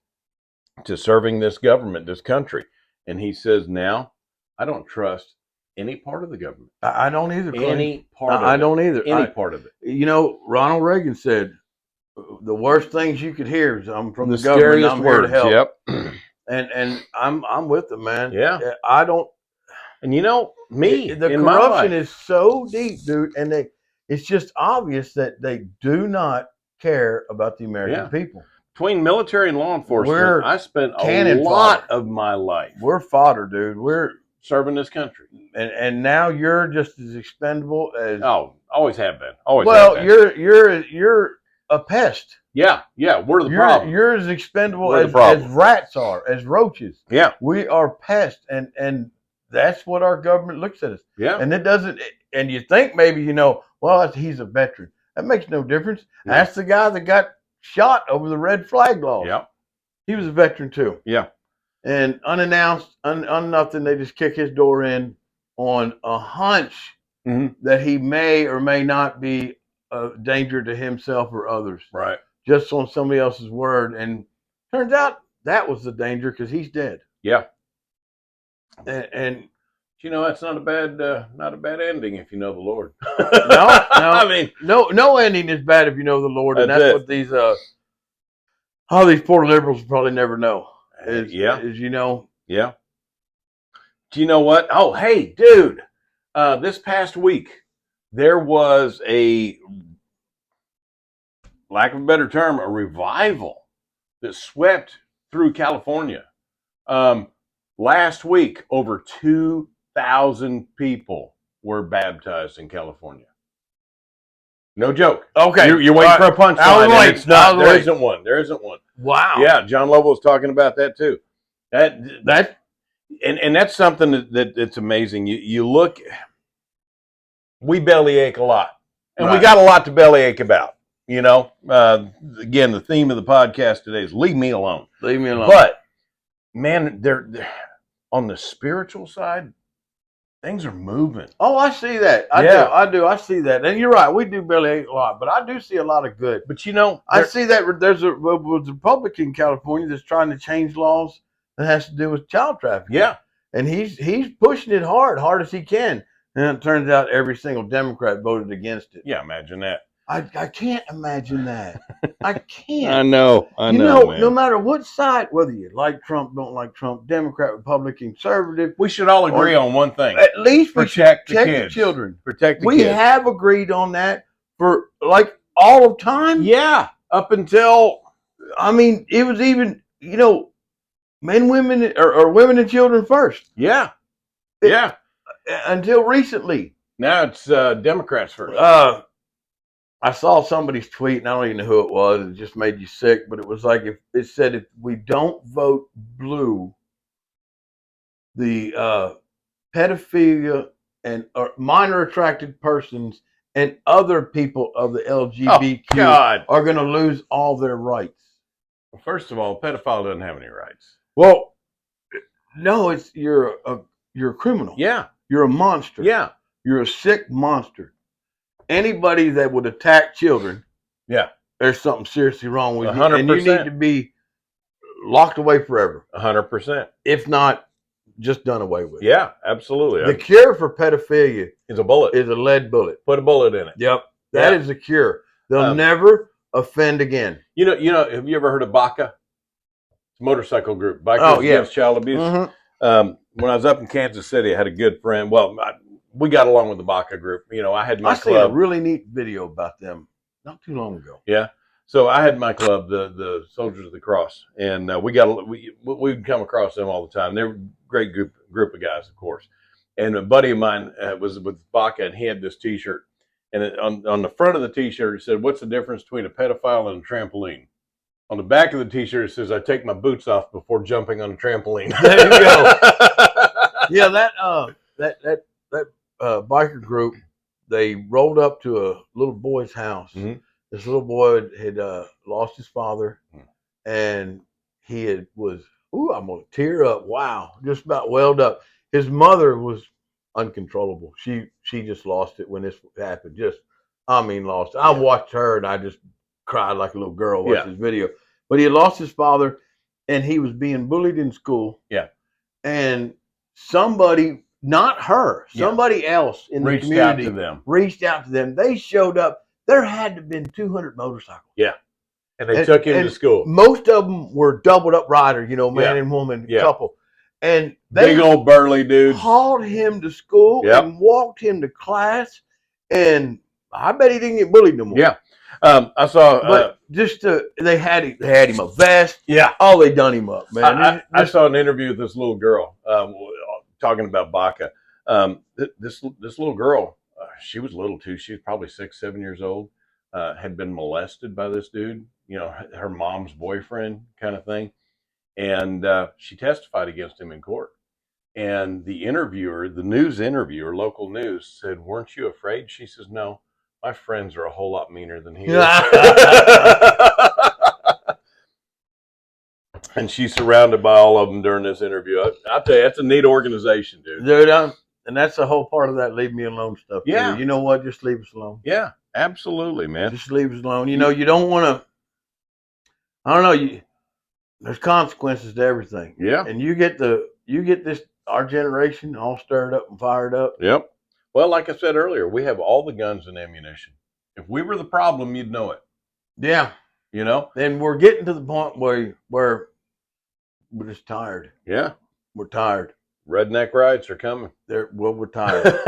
to serving this government, this country. And he says, now I don't trust any part of the government. I don't either. Any part of it. I don't either. Any part of it. You know, Ronald Reagan said, the worst things you could hear is I'm from the government. Scariest I'm words. here to help. Yep. And I'm with them, man. Yeah. I don't. And you know, The corruption is so deep, dude, and it's just obvious that they do not care about the American people. Between military and law enforcement, I spent a lot of my life. We're fodder, dude. We're serving this country, and now you're just as expendable as. Oh, always have been. Always. Well, have been. you're a pest. Yeah, we're the problem. You're as expendable as rats are, as roaches. Yeah, we are pests, and that's what our government looks at us. Yeah, and it doesn't. And you think maybe well, he's a veteran. That makes no difference. Yeah. That's the guy that got shot over the red flag laws. Yeah, he was a veteran too. Yeah, and unannounced, nothing. They just kick his door in on a hunch that he may or may not be a danger to himself or others. Right. Just on somebody else's word, and turns out that was the danger because he's dead. Yeah. And that's not a bad ending if you know the Lord. No, I mean, no ending is bad if you know the Lord, and that's what these all these poor liberals probably never know. Is Yeah. Do you know what? Oh, hey, dude! This past week there was a, lack of a better term, a revival that swept through California. Last week, over 2,000 people were baptized in California. No joke. Okay, you're waiting for a punchline. It's not. There isn't one. There isn't one. Wow. Yeah, John Lovell was talking about that too. And that's something that's amazing. You look. We bellyache a lot, and we got a lot to bellyache about. Again, the theme of the podcast today is leave me alone. Leave me alone. But man, they're on the spiritual side, things are moving. Oh, I see that. I do. I see that. And you're right. We do bellyache a lot, but I do see a lot of good. But I see that there's a Republican in California that's trying to change laws that has to do with child trafficking. Yeah. And he's pushing it hard as he can. And it turns out every single Democrat voted against it. Yeah, imagine that. I can't imagine that. I can't. I know, man. No matter what side, whether you like Trump, don't like Trump, Democrat, Republican, conservative, we should all agree on one thing. At least protect the kids. The children. Protect the kids. We have agreed on that for all of time. Yeah, up until, it was even, men, women, or women and children first. Yeah. Until recently. Now it's Democrats first. I saw somebody's tweet, and I don't even know who it was. It just made you sick, but it was like if we don't vote blue, the pedophilia and minor attracted persons and other people of the LGBTQ are going to lose all their rights. Well, first of all, a pedophile doesn't have any rights. Well, no, you're a criminal. Yeah, you're a monster. Yeah, you're a sick monster. Anybody that would attack children, there's something seriously wrong with 100%. you, and you need to be locked away forever. 100%. If not, just done away with. Yeah, absolutely. The cure for pedophilia is a bullet. Is a lead bullet. Put a bullet in it. Yep, that is the cure. They'll never offend again. You know. Have you ever heard of BACA? It's a motorcycle group. Bikers Against Child Abuse. Mm-hmm. When I was up in Kansas City, I had a good friend. Well, we got along with the BACA group. I had my club. I seen a really neat video about them not too long ago. Yeah. So I had my club, the Soldiers of the Cross, and we'd come across them all the time. They're a great group of guys, of course. And a buddy of mine was with BACA, and he had this T-shirt. And on the front of the T-shirt, it said, "What's the difference between a pedophile and a trampoline?" On the back of the T-shirt, it says, "I take my boots off before jumping on a trampoline." There you go. Yeah, that biker group they rolled up to a little boy's house. Mhm. This little boy had lost his father, Mhm. and I'm gonna tear up. Wow, just about welled up. His mother was uncontrollable. She just lost it when this happened. Lost it. I Yeah. watched her and I just cried like a little girl watching Yeah. this video. But he had lost his father, and he was being bullied in school. Yeah. And somebody, not her, Yeah. somebody else in the Reached community out to them. reached out to them. They showed up. There had to have been 200 motorcycles. And they took him to school. Most of them were doubled up riders, man Yeah. and woman Yeah. couple. And they Big old burly dudes. hauled him to school Yep. and walked him to class. And I bet he didn't get bullied no more. Yeah. I saw. But they had him a vest. Yeah. Oh, they done him up, man. I saw an interview with this little girl talking about Baca. This little girl, she was little too. She was probably 6, 7 years old. Had been molested by this dude. Her mom's boyfriend, kind of thing. And she testified against him in court. And the interviewer, the news interviewer, local news, said, "Weren't you afraid?" She says, "No, my friends are a whole lot meaner than he is." And she's surrounded by all of them during this interview. I'll tell you, that's a neat organization, dude. Dude, and that's the whole part of that leave me alone stuff. Yeah. Too. You know what? Just leave us alone. Yeah, absolutely, man. Just leave us alone. You don't want to. I don't know. There's consequences to everything. Yeah. And you get this, our generation all stirred up and fired up. Yep. Well, like I said earlier, we have all the guns and ammunition. If we were the problem, you'd know it. Yeah. And we're getting to the point where we're just tired. Yeah. We're tired. Redneck riots are coming. We're tired.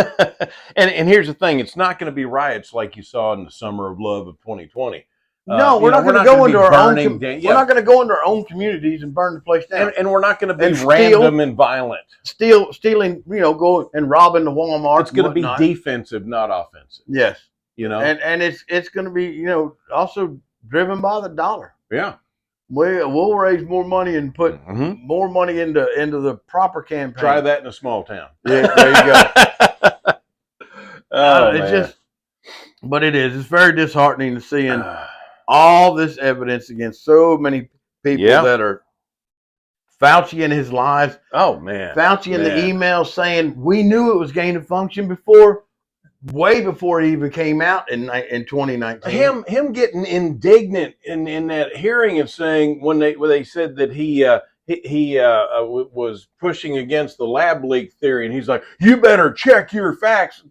and here's the thing: it's not going to be riots like you saw in the Summer of Love of 2020. No, we're not going to go into our own. We're not going to go into our own communities and burn the place down. And we're not going to be random and violent. Stealing, going and robbing the Walmart. It's going to be defensive, not offensive. Yes. And it's going to be also driven by the dollar. Yeah. We'll raise more money and put more money into the proper campaign. Try that in a small town. Yeah, there you go. It's but it is. It's very disheartening to see all this evidence against so many people that are Fauci and his lies. Oh man, Fauci in the email saying we knew it was gain of function way before it even came out in 2019. Him getting indignant in that hearing and saying when they said that he was pushing against the lab leak theory, and he's like, "You better check your facts."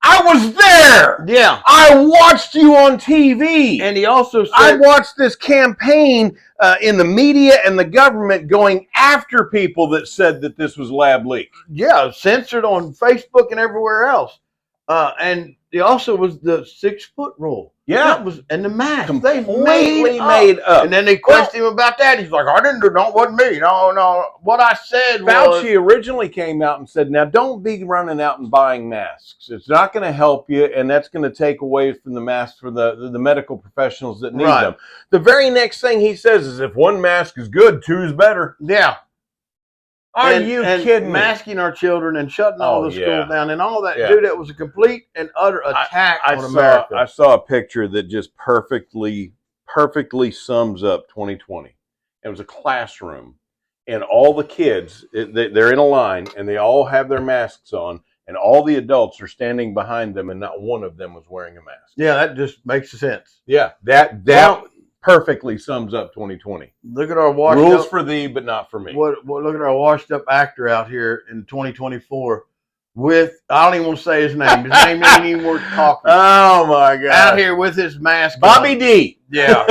I was there. Yeah. I watched you on TV. And he also said, I watched this campaign in the media and the government going after people that said that this was lab leak. Yeah, censored on Facebook and everywhere else. And he also was the 6-foot rule. Yeah. And the mask. Completely made up. And then they questioned him about that. He's like, I didn't do it. No, it wasn't me. No. What I said Fauci originally came out and said, now don't be running out and buying masks. It's not going to help you, and that's going to take away from the masks for the medical professionals that need them. The very next thing he says is, if one mask is good, 2 is better. Yeah. Are you kidding me? Masking our children and shutting all the schools down and all that. Yeah. Dude, that was a complete and utter attack on America. I saw a picture that just perfectly sums up 2020. It was a classroom, and all the kids, they're in a line, and they all have their masks on, and all the adults are standing behind them, and not one of them was wearing a mask. Yeah, that just makes sense. Yeah, that perfectly sums up 2020. Look at our washed rules up, for thee, but not for me. Look at our washed up actor out here in 2024 with, I don't even want to say his name. His name ain't even worth talking. Oh my God! Out here with his mask, Bobby D. Yeah,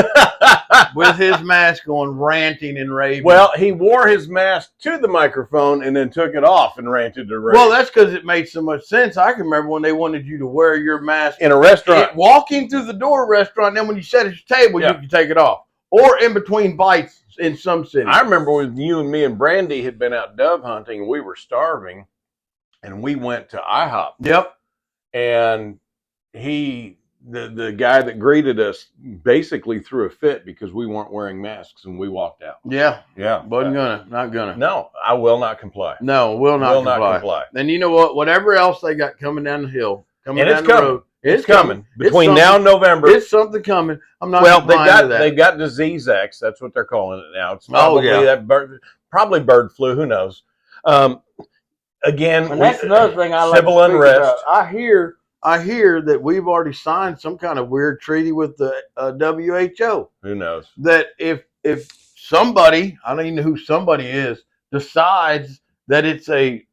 with his mask on, ranting and raving. Well, he wore his mask to the microphone and then took it off and ranted to rave. Well, that's because it made so much sense. I can remember when they wanted you to wear your mask in a restaurant, walking through the door of a restaurant. And then when you sat at your table, you could take it off, or in between bites in some cities. I remember when you and me and Brandy had been out dove hunting, and we were starving, and we went to IHOP. Yep, and the guy that greeted us basically threw a fit because we weren't wearing masks, and we walked out. Yeah. Yeah. Not gonna. No, I will not comply. No, will not comply. comply. And you know what? Whatever else they got coming down the hill, coming And it's down the coming. road. It's coming It's between now and November. It's something coming. I'm not. Well, they've blind to that. got disease X. That's what they're calling it now. It's probably probably bird flu. Who knows? Again, and that's another thing I like civil to speak unrest. about. I hear that we've already signed some kind of weird treaty with the WHO. Who knows? That if somebody, I don't even know who somebody is, decides that it's a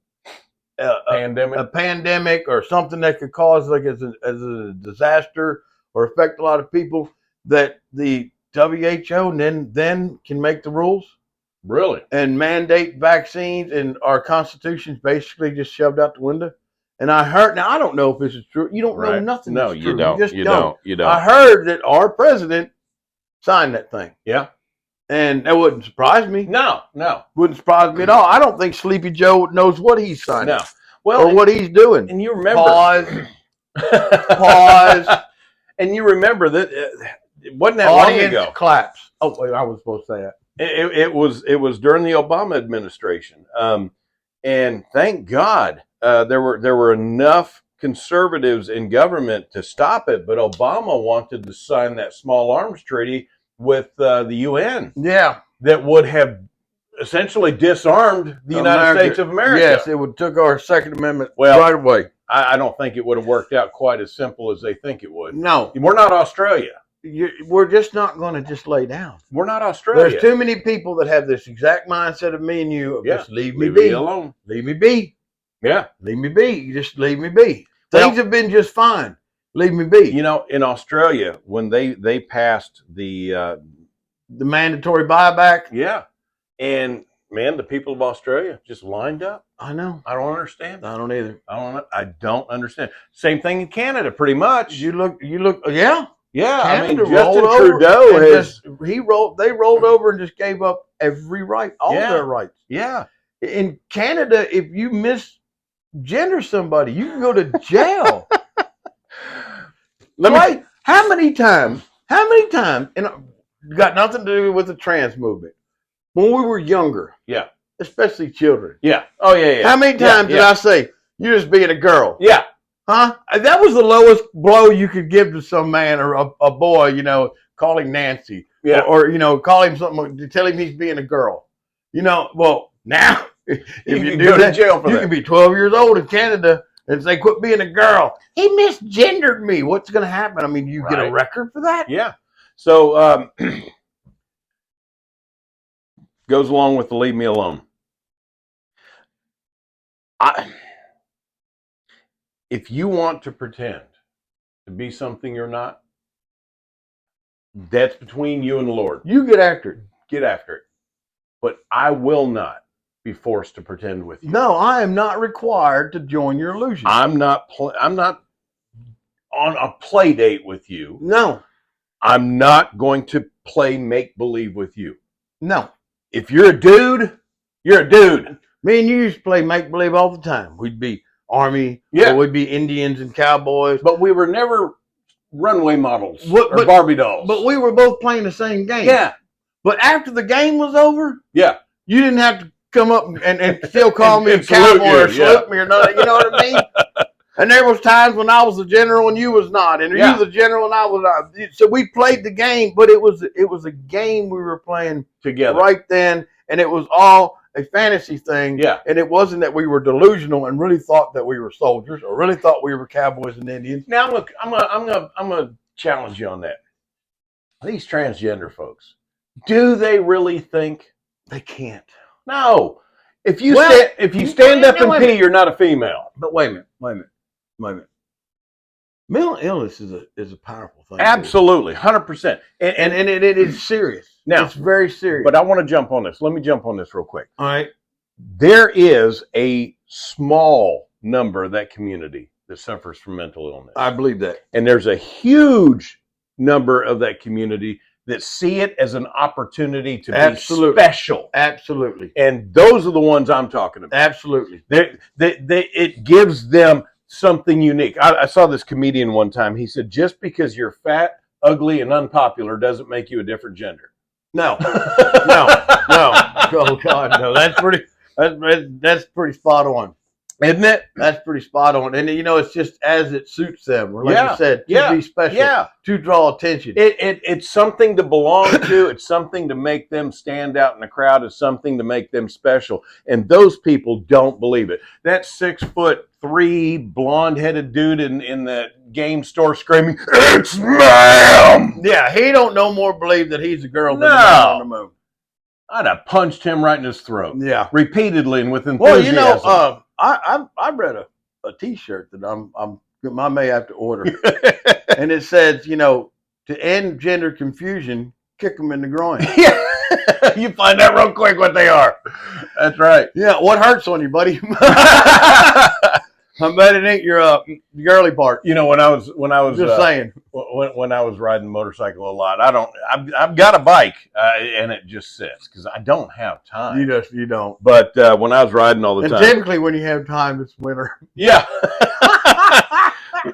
pandemic or something that could cause like as a disaster or affect a lot of people, that the WHO then can make the rules. Really? And mandate vaccines, and our Constitution's basically just shoved out the window. And I heard, now I don't know if this is true. You don't know nothing. No, that's true. you don't. Just you don't. You don't. I heard that our president signed that thing. Yeah. And that wouldn't surprise me. No. Wouldn't surprise me at all. I don't think Sleepy Joe knows what he's signing. No. Well, or what he's doing. And you remember. Pause. And you remember that it wasn't that long ago. Claps. Oh, wait, I was supposed to say that. It was during the Obama administration, and thank God there were enough conservatives in government to stop it. But Obama wanted to sign that small arms treaty with the UN. Yeah, that would have essentially disarmed the United States of America. Yes, it would took our Second Amendment right away. I don't think it would have worked out quite as simple as they think it would. No, we're not Australia. We're just not going to just lay down. We're not Australia. There's too many people that have this exact mindset of me and you. Just leave me be alone. Leave me be. Yeah, leave me be. You just leave me be. Things have been just fine. Leave me be. You know, in Australia, when they passed the mandatory buyback. Yeah, and man, the people of Australia just lined up. I know. I don't understand. I don't either. I don't understand. Same thing in Canada, pretty much. You look. Yeah. Yeah, Canada, I mean, Justin Trudeau they rolled over and just gave up every right, all their rights. Yeah. In Canada, if you misgender somebody, you can go to jail. How many times, and it got nothing to do with the trans movement. When we were younger, especially children. Yeah. Oh, yeah. How many times did I say, you're just being a girl? Yeah. Huh? That was the lowest blow you could give to some man or a boy, call him Nancy. Yeah. Or call him something to tell him he's being a girl. Well, now, if you do go that, to jail for you that. can be 12 years old in Canada and say, quit being a girl. He misgendered me. What's going to happen? I mean, you get a record for that? Yeah. So, goes along with the leave me alone. If you want to pretend to be something you're not, that's between you and the Lord. You get after it. Get after it. But I will not be forced to pretend with you. No, I am not required to join your illusion. I'm not on a play date with you. No. I'm not going to play make-believe with you. No. If you're a dude, you're a dude. Me and you used to play make-believe all the time. We'd be Army, or we'd be Indians and cowboys. But we were never runway models or Barbie dolls. But we were both playing the same game. Yeah. But after the game was over, you didn't have to come up and still call me a cowboy or salute me or nothing. You know what I mean? And there was times when I was the general and you was not, and you was the general and I was not. So we played the game, but it was a game we were playing together right then, and it was all a fantasy thing. Yeah. And it wasn't that we were delusional and really thought that we were soldiers or really thought we were cowboys and Indians. Now look, I'm gonna challenge you on that. These transgender folks, do they really think they can't? No. If you stand up and pee, you're not a female. But wait a minute. Mental illness is a powerful thing. Absolutely, 100%. And it is serious. Now, it's very serious. But I want to jump on this. Let me jump on this real quick. All right. There is a small number of that community that suffers from mental illness. I believe that. And there's a huge number of that community that see it as an opportunity to be special. Absolutely. And those are the ones I'm talking about. Absolutely. It gives them something unique. I saw this comedian one time. He said, just because you're fat, ugly, and unpopular doesn't make you a different gender. No. No. Oh, God, no. That's pretty spot on. Isn't it? That's pretty spot on. And it's just as it suits them. Or like Yeah. you said, to Yeah. be special, Yeah. to draw attention. It's something to belong to. It's something to make them stand out in the crowd. It's something to make them special. And those people don't believe it. That 6'3" blonde-headed dude in the game store screaming, "It's ma'am!" Yeah, he don't no more believe that he's a girl than the No. man on the moon. I'd have punched him right in his throat. Yeah. Repeatedly and with Well, enthusiasm. I read a T-shirt that I may have to order, and it says, to end gender confusion, kick them in the groin. Yeah. You find out real quick what they are. That's right. Yeah, what hurts on you, buddy? I bet it ain't your girly part. When I was Just saying. when I was riding a motorcycle a lot, I've got a bike and it just sits because I don't have time. You don't. But when I was riding all the And time, typically when you have time, it's winter. yeah.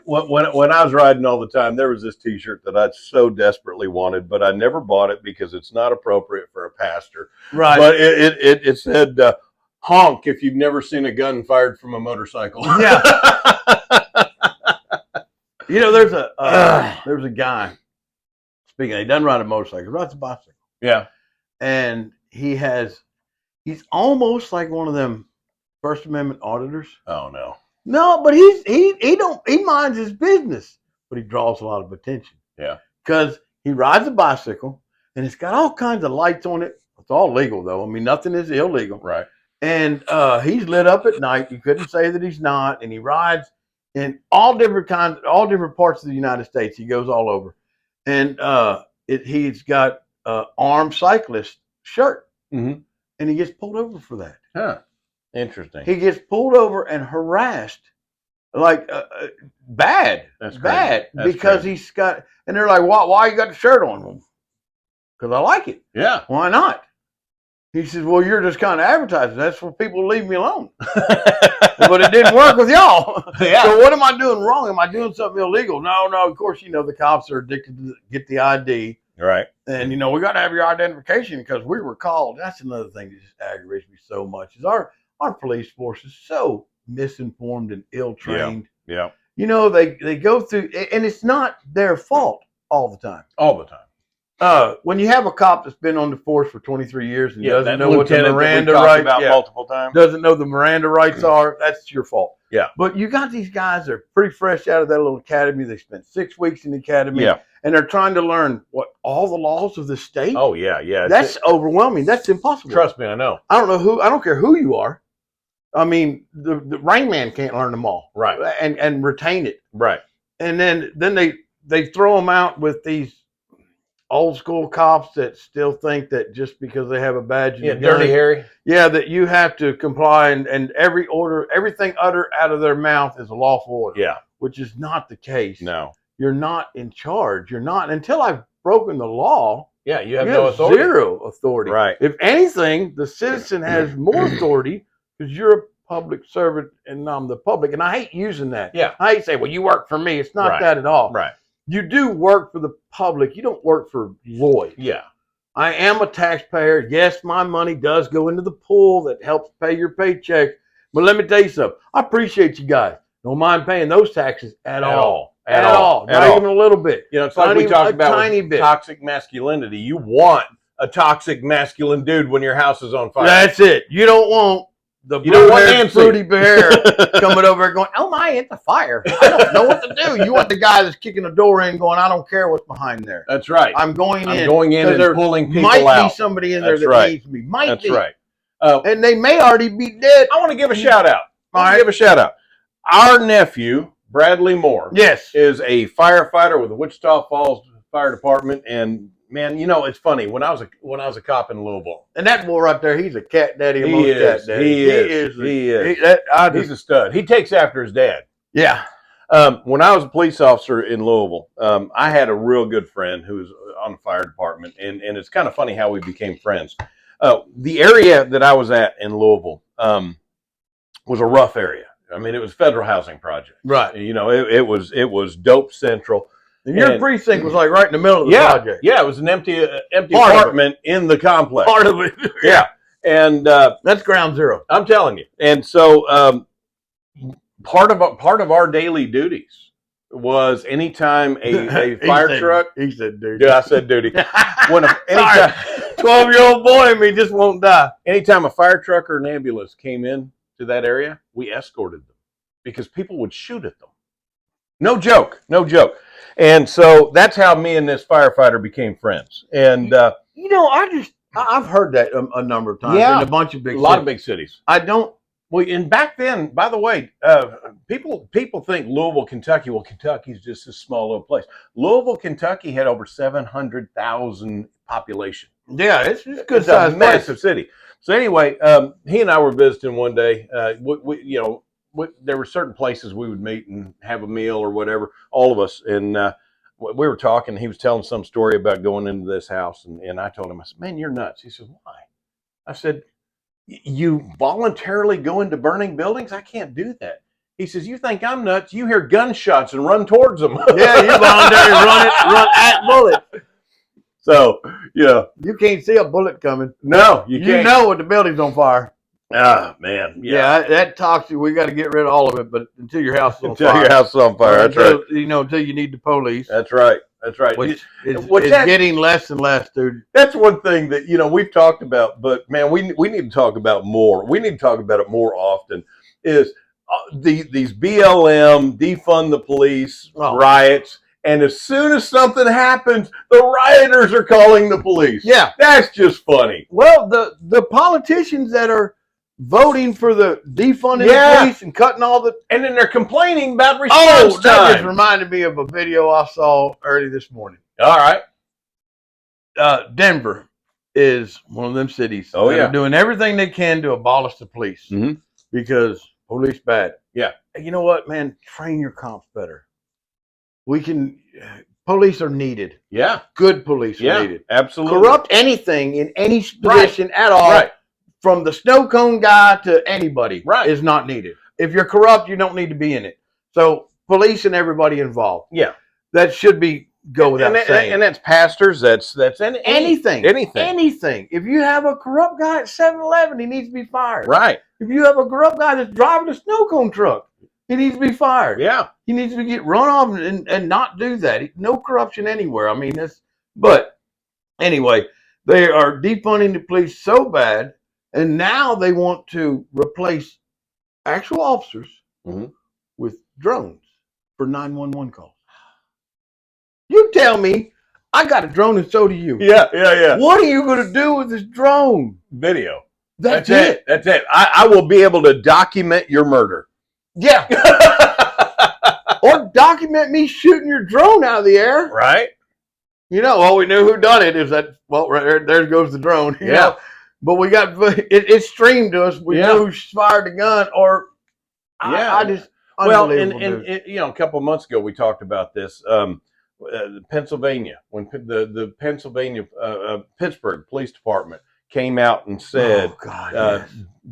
when I was riding all the time, there was this T-shirt that I so desperately wanted, but I never bought it because it's not appropriate for a pastor. Right. But it said, "Honk if you've never seen a gun fired from a motorcycle." Yeah. There's a guy. Speaking, he doesn't ride a motorcycle, he rides a bicycle. Yeah. And he's almost like one of them First Amendment auditors. Oh no. No, but he minds his business, but he draws a lot of attention. Yeah. Because he rides a bicycle and it's got all kinds of lights on it. It's all legal though. I mean, nothing is illegal. Right. And he's lit up at night. You couldn't say that he's not. And he rides in all different parts of the United States. He goes all over. And he's got an armed cyclist shirt. Mm-hmm. And he gets pulled over for that. Huh. Interesting. He gets pulled over and harassed, like bad. That's bad crazy. because crazy. he's got. And they're like, "Why you got the shirt on?" Because I like it. Yeah. Why not? He says, "Well, you're just kind of advertising. That's for people to leave me alone." But it didn't work with y'all. Yeah. So what am I doing wrong? Am I doing something illegal? No. Of course, the cops are addicted to get the ID. Right. And, we got to have your identification because we were called. That's another thing that just aggravates me so much is our police force is so misinformed and ill-trained. Yeah. They go through, and it's not their fault all the time. All the time. When you have a cop that's been on the force for 23 years and doesn't know what the lieutenant that we've Miranda talked rights about multiple times. doesn't know the Miranda rights are, that's your fault. Yeah. But you got these guys that are pretty fresh out of that little academy. They spent 6 weeks in the academy. Yeah. And they're trying to learn all the laws of the state. Oh yeah. That's overwhelming. That's impossible. Trust me, I know. I don't care who you are. I mean, the Rain Man can't learn them all. Right. And retain it. Right. And then they throw them out with these old school cops that still think that just because they have a badge and a gun, Dirty Harry. Yeah, that you have to comply and everything uttered out of their mouth is a lawful order. Yeah. Which is not the case. No. You're not in charge. You're not until I've broken the law. Yeah, you have no authority. Zero authority. Right. If anything, the citizen has more authority because you're a public servant and I'm the public. And I hate using that. Yeah. I hate to say, well, you work for me. It's not Right. that at all. Right. You do work for the public. You don't work for Lloyd. Yeah. I am a taxpayer. Yes, my money does go into the pool that helps pay your paycheck. But let me tell you something. I appreciate you guys. Don't mind paying those taxes at all. At all. Not even a little bit. It's like we talked about tiny with bit. toxic masculinity. You want a toxic masculine dude when your house is on fire. That's it. You don't want the Nancy. fruity bear coming over going, oh my, it's a fire. I don't know what to do. You want the guy that's kicking the door in going, I don't care what's behind there. That's right. I'm going in. I'm going in and pulling people might out. Be somebody in there That's that right. needs me. Might That's be. right. And they may already be dead. I want to give a shout out. All right. Give a shout out. Our nephew, Bradley Moore, Yes. is a firefighter with the Wichita Falls Fire Department. And man, it's funny. When I was a cop in Louisville, And that boy right there, he's a cat daddy He amongst is. cat daddies. He is. He is. He's he's a stud. He takes after his dad. yeah. When I was a police officer in Louisville, I had a real good friend who was on the fire department, and it's kind of funny how we became friends. The area that I was at in Louisville was a rough area. I mean, it was a federal housing project. Right. It was dope central. And your precinct was like right in the middle of the project. Yeah, it was an empty Part of apartment in the complex. Part of it. Yeah. And That's ground zero. I'm telling you. And so part of our daily duties was anytime a fire truck. He said, dude. Yeah, I said duty. Anytime 12-year-old boy in me just won't die. Anytime a fire truck or an ambulance came in to that area, we escorted them because people would shoot at them. No joke. And so that's how me and this firefighter became friends. And I've heard that a number of times in a bunch of big cities. Of big cities. I don't. Well, and back then, by the way, people think Louisville, Kentucky. Well, Kentucky's just a small little place. Louisville, Kentucky had over 700,000 population. Yeah, it's a good It's sized a massive city. So anyway, he and I were visiting one day. There were certain places we would meet and have a meal or whatever, all of us. And we were talking. He was telling some story about going into this house. And I told him, I said, man, you're nuts. He said, why? I said, you voluntarily go into burning buildings? I can't do that. He says, you think I'm nuts? You hear gunshots and run towards them. Yeah, you voluntarily run at bullets. So, yeah. You can't see a bullet coming. No, you can't. You know when the building's on fire. Ah, man. Yeah, that toxic, we got to get rid of all of it, but until your house is on fire. Until your house is on fire, that's right. Until you need the police. That's right. Which it's getting less and less, dude. That's one thing that, we've talked about, but, man, we need to talk about more. We need to talk about it more often, is these BLM, defund the police, riots, and as soon as something happens, the rioters are calling the police. Yeah. That's just funny. Well, the politicians that are voting for the defunding the police and cutting all the... And then they're complaining about response time. That just reminded me of a video I saw early this morning. All right. Denver is one of them cities that are doing everything they can to abolish the police because police bad. Yeah. You know what, man? Train your cops better. Police are needed. Yeah. Good police are needed. Absolutely. Corrupt anything in any position at all, from the snow cone guy to anybody, is not needed. If you're corrupt, you don't need to be in it. So police and everybody involved. Yeah. That should go without saying. And that's pastors. That's anything. Anything. If you have a corrupt guy at 7-Eleven, he needs to be fired. Right. If you have a corrupt guy that's driving a snow cone truck, he needs to be fired. Yeah. He needs to get run off and not do that. No corruption anywhere. I mean, but anyway, they are defunding the police so bad, and now they want to replace actual officers with drones for 911 calls. You tell me, I got a drone and so do you. Yeah. What are you going to do with this drone? Video. That's it. That's it. I will be able to document your murder. Yeah. Or document me shooting your drone out of the air. Right. We knew who done it. Is that, right there goes the drone. You know? But we got it streamed to us. We know who fired the gun, or I just and a couple of months ago we talked about this. Pennsylvania, when the Pennsylvania Pittsburgh Police Department came out and said,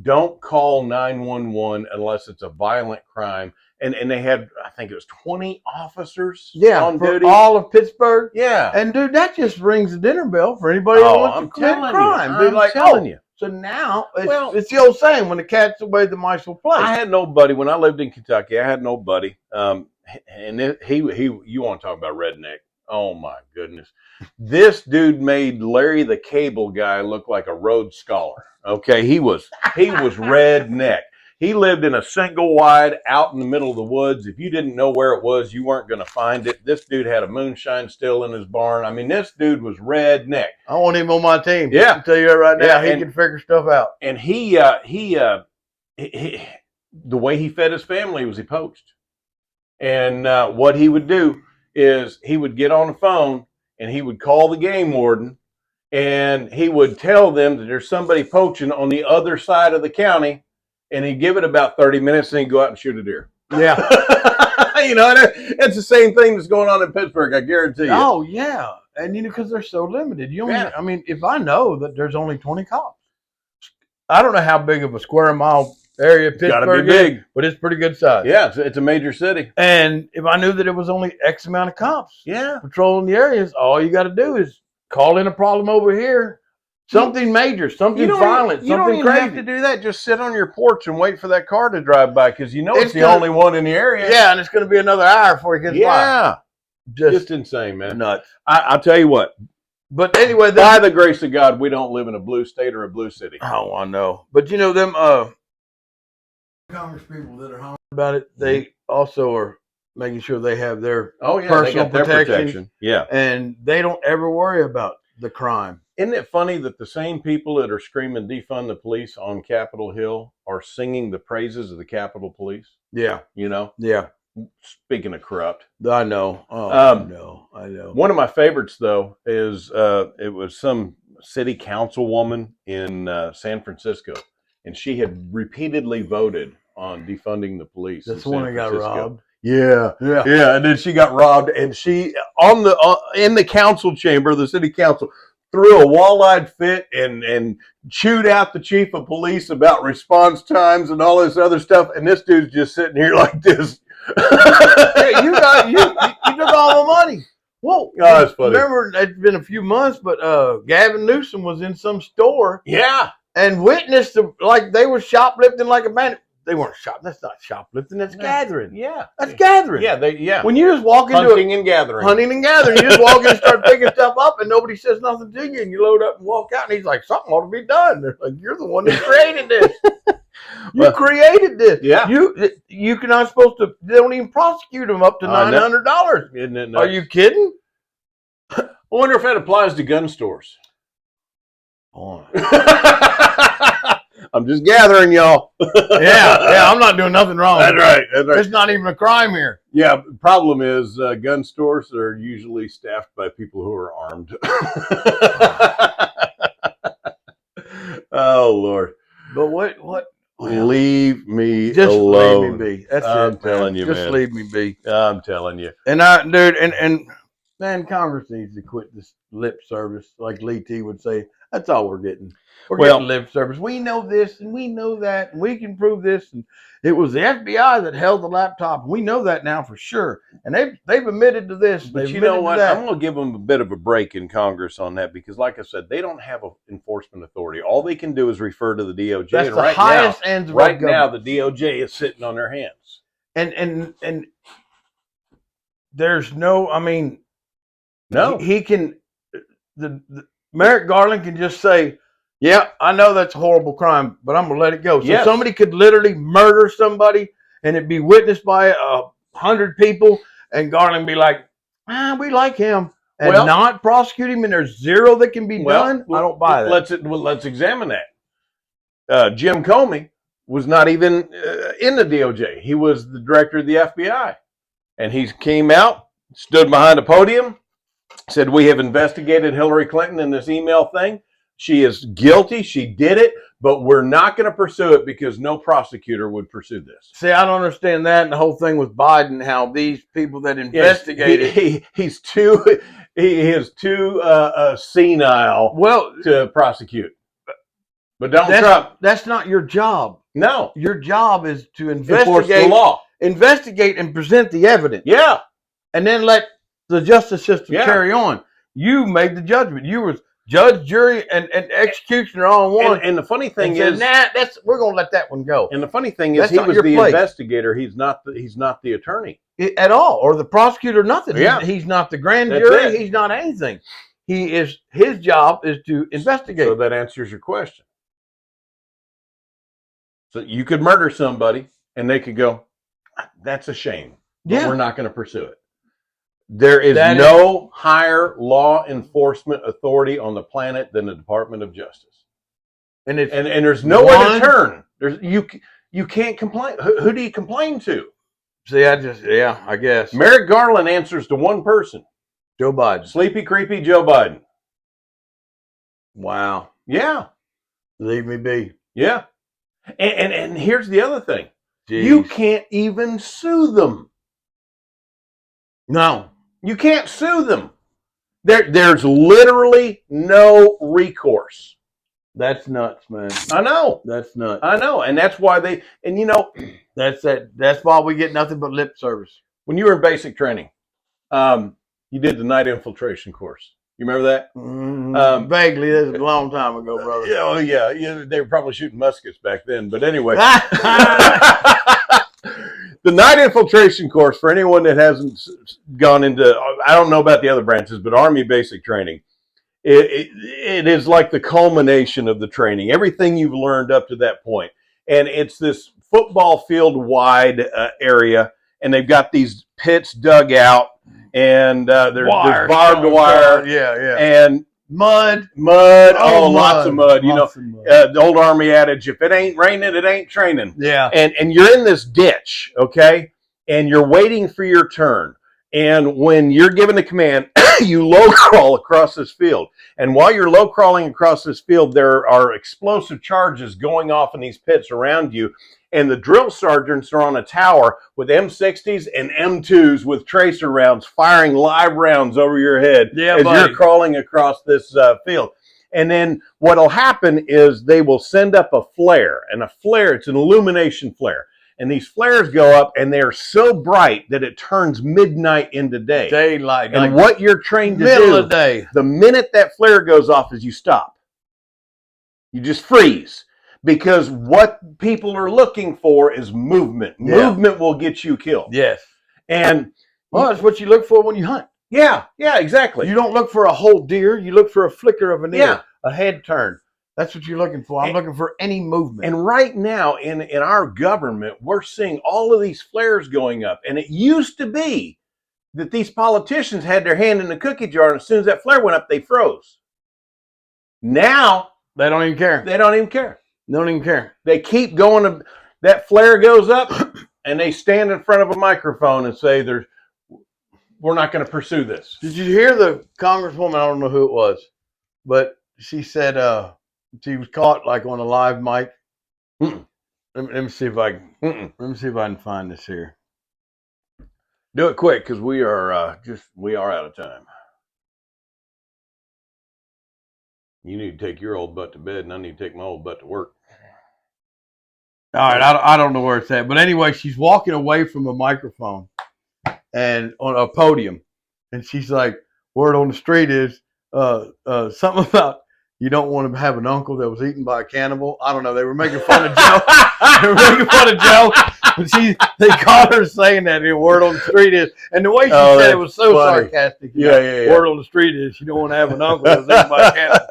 don't call 911 unless it's a violent crime. And they had, I think it was 20 officers on duty. All of Pittsburgh. Yeah. And dude, that just rings the dinner bell for anybody that wants to commit crime. I'm telling you. So now it's the old saying, when the cat's away, the mice will play. I had no buddy when I lived in Kentucky. I had no buddy. And he you want to talk about redneck? Oh my goodness. This dude made Larry the Cable Guy look like a Rhodes Scholar. Okay, he was redneck. He lived in a single wide out in the middle of the woods. If you didn't know where it was, you weren't going to find it. This dude had a moonshine still in his barn. I mean, this dude was redneck. I want him on my team. Yeah. I'll tell you that right now. He can figure stuff out. And he the way he fed his family was he poached. And what he would do is he would get on the phone and he would call the game warden and he would tell them that there's somebody poaching on the other side of the county. And he'd give it about 30 minutes, and he'd go out and shoot a deer. Yeah. It's the same thing that's going on in Pittsburgh, I guarantee you. Oh, yeah. And, because they're so limited. I mean, if I know that there's only 20 cops, I don't know how big of a square mile area Pittsburgh is, big, but it's pretty good size. Yeah, it's a major city. And if I knew that it was only X amount of cops patrolling the areas, all you got to do is call in a problem over here. something major, something You don't, violent, you don't something even have crazy. to do that. Just sit on your porch and wait for that car to drive by because you know it's the gonna- only one in the area. Yeah, and it's going to be another hour before he gets by. Yeah. Just Just insane, man. nuts. I'll tell you what. But anyway, By the grace of God, we don't live in a blue state or a blue city. oh, I know. But you know them Congress people that are home about it, they also are making sure they have their Oh yeah, personal they got their protection. Yeah. And they don't ever worry about the crime. Isn't it funny that the same people that are screaming defund the police on Capitol Hill are singing the praises of the Capitol Police? Yeah. You know? Yeah. Speaking of corrupt. I know. Oh, I know. One of my favorites, though, is it was some city councilwoman in San Francisco, and she had repeatedly voted on defunding the police. That's the one that got robbed. Yeah, Yeah. yeah, and then she got robbed, and she in the council chamber, the city council, threw a wall-eyed fit and chewed out the chief of police about response times and all this other stuff, and this dude's just sitting here like this. Yeah, you took all the money. Whoa, that's funny. Remember, it's been a few months, but Gavin Newsom was in some store, Yeah, and witnessed like they were shoplifting like a bandit. They weren't shoplifting. That's not shoplifting. That's gathering. yeah, That's gathering. Yeah, When you just walk into hunting and gathering. hunting and gathering, you just walk in and start picking stuff up, and nobody says nothing to you, and you load up and walk out, and he's like, "Something ought to be done." They're like, "You're the one that created this. You created this. Yeah. You're not supposed to. They don't even prosecute them up to $900. Isn't it nuts? Are you kidding? I wonder if that applies to gun stores. Oh. I'm just gathering, y'all. Yeah, I'm not doing nothing wrong. That's right. It's not even a crime here. Yeah, the problem is gun stores are usually staffed by people who are armed. Oh, Lord. But what? Leave me Just alone. leave me be. That's I'm it, telling you, Just man. leave me be. I'm telling you. And man, Congress needs to quit this lip service, like Lee T would say. That's all we're getting. We're getting lip service. We know this and we know that, and we can prove this. And it was the FBI that held the laptop. We know that now for sure. And they've admitted to this. But you know what? I'm going to give them a bit of a break in Congress on that because, like I said, they don't have an enforcement authority. All they can do is refer to the DOJ. That's and the highest ends of right now, the DOJ is sitting on their hands. And there's no. I mean, no. He can. The Merrick Garland can just say, "Yeah, I know that's a horrible crime, but I'm gonna let it go." So somebody could literally murder somebody, and it'd be witnessed by 100 people, and Garland be like, "We like him," and not prosecute him, and there's zero that can be done. I don't buy that. Let's examine that. Jim Comey was not even in the DOJ. He was the director of the FBI, and he came out, stood behind a podium, said, "We have investigated Hillary Clinton in this email thing. She is guilty. She did it, but we're not going to pursue it because no prosecutor would pursue this." See, I don't understand that. And the whole thing with Biden, how these people that investigated, he is too senile to prosecute. But Donald Trump, that's not your job. No, your job is to enforce the law, investigate, and present the evidence. Yeah, and then let the justice system carry on. You made the judgment. You was judge, jury, and executioner all in one. And the funny thing is, we're gonna let that one go. And the funny thing is, he was the investigator. He's not the attorney at all, or the prosecutor. Nothing. Yeah. He's not the grand jury. He's not anything. His job is to investigate. So that answers your question. So you could murder somebody, and they could go, "That's a shame. But we're not going to pursue it." There is no higher law enforcement authority on the planet than the Department of Justice, and there's nowhere to turn. You can't complain. Who do you complain to? See, I guess Merrick Garland answers to one person: Joe Biden. Sleepy, creepy Joe Biden. Wow. Yeah. Leave me be. Yeah. And here's the other thing: Jeez. You can't even sue them. No. You can't sue them. There's literally no recourse. That's nuts, man. I know. That's nuts. I know. And that's why that's why we get nothing but lip service. When you were in basic training, you did the night infiltration course. You remember that? Vaguely, that's a long time ago, brother. Oh yeah. They were probably shooting muskets back then. But anyway, the night infiltration course for anyone that hasn't gone into, I don't know about the other branches, but Army basic training, it is like the culmination of the training. Everything you've learned up to that point, and it's this football field wide area, and they've got these pits dug out, and there's barbed wire, and mud, lots of mud. Lots of mud. The old Army adage: if it ain't raining, it ain't training. Yeah, and you're in this ditch, okay, and you're waiting for your turn. And when you're given the command, you low crawl across this field. And while you're low crawling across this field, there are explosive charges going off in these pits around you. And the drill sergeants are on a tower with M60s and M2s with tracer rounds firing live rounds over your head as you're crawling across this field. And then what'll happen is they will send up a flare. And a flare, it's an illumination flare. And these flares go up, and they're so bright that it turns midnight into day. Daylight. And what you're trained to middle do, of the day, the minute that flare goes off is you stop. You just freeze. Because what people are looking for is movement. Yeah. Movement will get you killed. Yes. And well, that's what you look for when you hunt. Yeah, exactly. You don't look for a whole deer. You look for a flicker of an ear, a head turn. That's what you're looking for. I'm looking for any movement. And right now in our government, we're seeing all of these flares going up. And it used to be that these politicians had their hand in the cookie jar, and as soon as that flare went up, they froze. Now they don't even care. They don't even care. They don't even care. They keep going. That flare goes up, and they stand in front of a microphone and say, we're not going to pursue this. Did you hear the congresswoman? I don't know who it was, but she said she was caught like on a live mic. Let me see if I can. Let me see if I can find this here. Do it quick, because we are out of time. You need to take your old butt to bed, and I need to take my old butt to work. All right, I don't know where it's at, but anyway, she's walking away from a microphone and on a podium, and she's like, "Word on the street is something about you don't want to have an uncle that was eaten by a cannibal." I don't know. They were making fun of Joe. They were making fun of Joe, but they caught her saying that. And word on the street is, and the way she said it was so funny. Sarcastic. Yeah. Word on the street is you don't want to have an uncle that was eaten by a cannibal.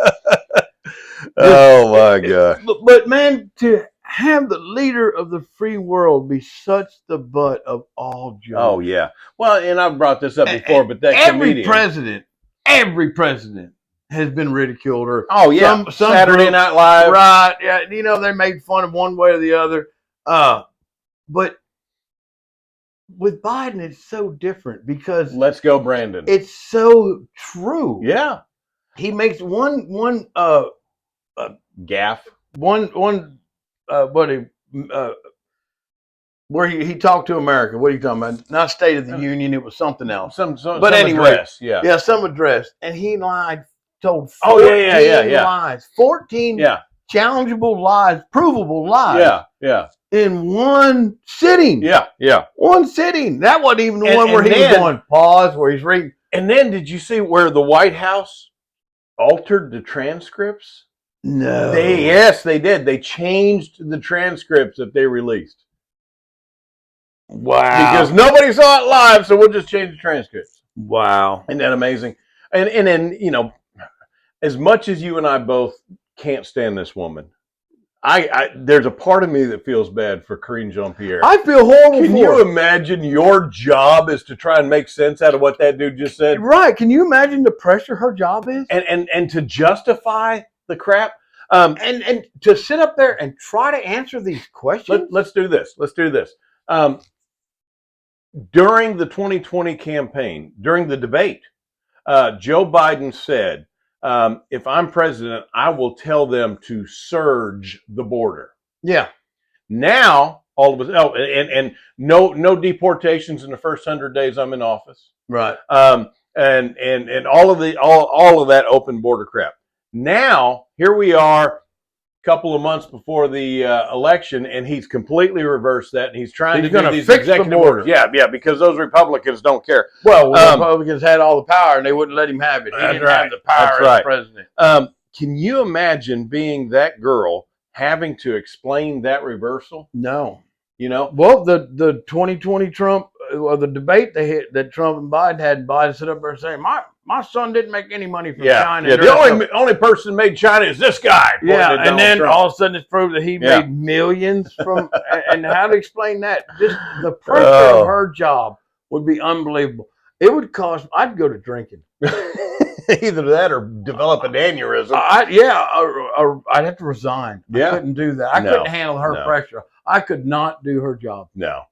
Oh my God! But man, to have the leader of the free world be such the butt of all jokes. Oh yeah. Well, and I've brought this up before, but that every president has been ridiculed, or some Saturday Night Live, right? Yeah, they made fun of one way or the other. But with Biden, it's so different because let's go, Brandon. It's so true. Yeah, he makes one gaffe. Where he talked to America. What are you talking about? Not State of the Union. It was something else. But anyway, address. Yeah, some address. And he lied, told 14 lies. 14 challengeable lies, provable lies. Yeah. In one sitting. Yeah. One sitting. That wasn't even the one where he was going, pause, where he's reading. And then did you see where the White House altered the transcripts? No. They did. They changed the transcripts that they released. Wow. Because nobody saw it live, so we'll just change the transcripts. Wow. Isn't that amazing? And then, as much as you and I both can't stand this woman, there's a part of me that feels bad for Karine Jean-Pierre. I feel horrible. Can you imagine your job is to try and make sense out of what that dude just said? Right. Can you imagine the pressure her job is? And to justify the crap. And to sit up there and try to answer these questions. Let's do this. During the 2020 campaign, during the debate, Joe Biden said, if I'm president, I will tell them to surge the border. Yeah. Now, all of us, and no deportations in the first 100 days I'm in office. Right. And all of that open border crap. Now, here we are couple of months before the election, and he's completely reversed that, and he's trying He's to do gonna these fix the executive border. orders. Yeah, because those Republicans don't care. Well, the Republicans had all the power, and they wouldn't let him have it. He That's didn't right. have the power That's as right. president. Can you imagine being that girl having to explain that reversal? No. You know? Well, the 2020 Trump, or the debate that Trump and Biden had, Biden stood up there saying, my son didn't make any money from China. Yeah, the only person made China is this guy. Yeah, and then Trump. all of a sudden it's proved that he made millions from. And how to explain that? Just the pressure of her job would be unbelievable. It would cost. I'd go to drinking. Either that or develop an aneurysm. Or I'd have to resign. Yeah. I couldn't do that. I couldn't handle her pressure. I could not do her job. No.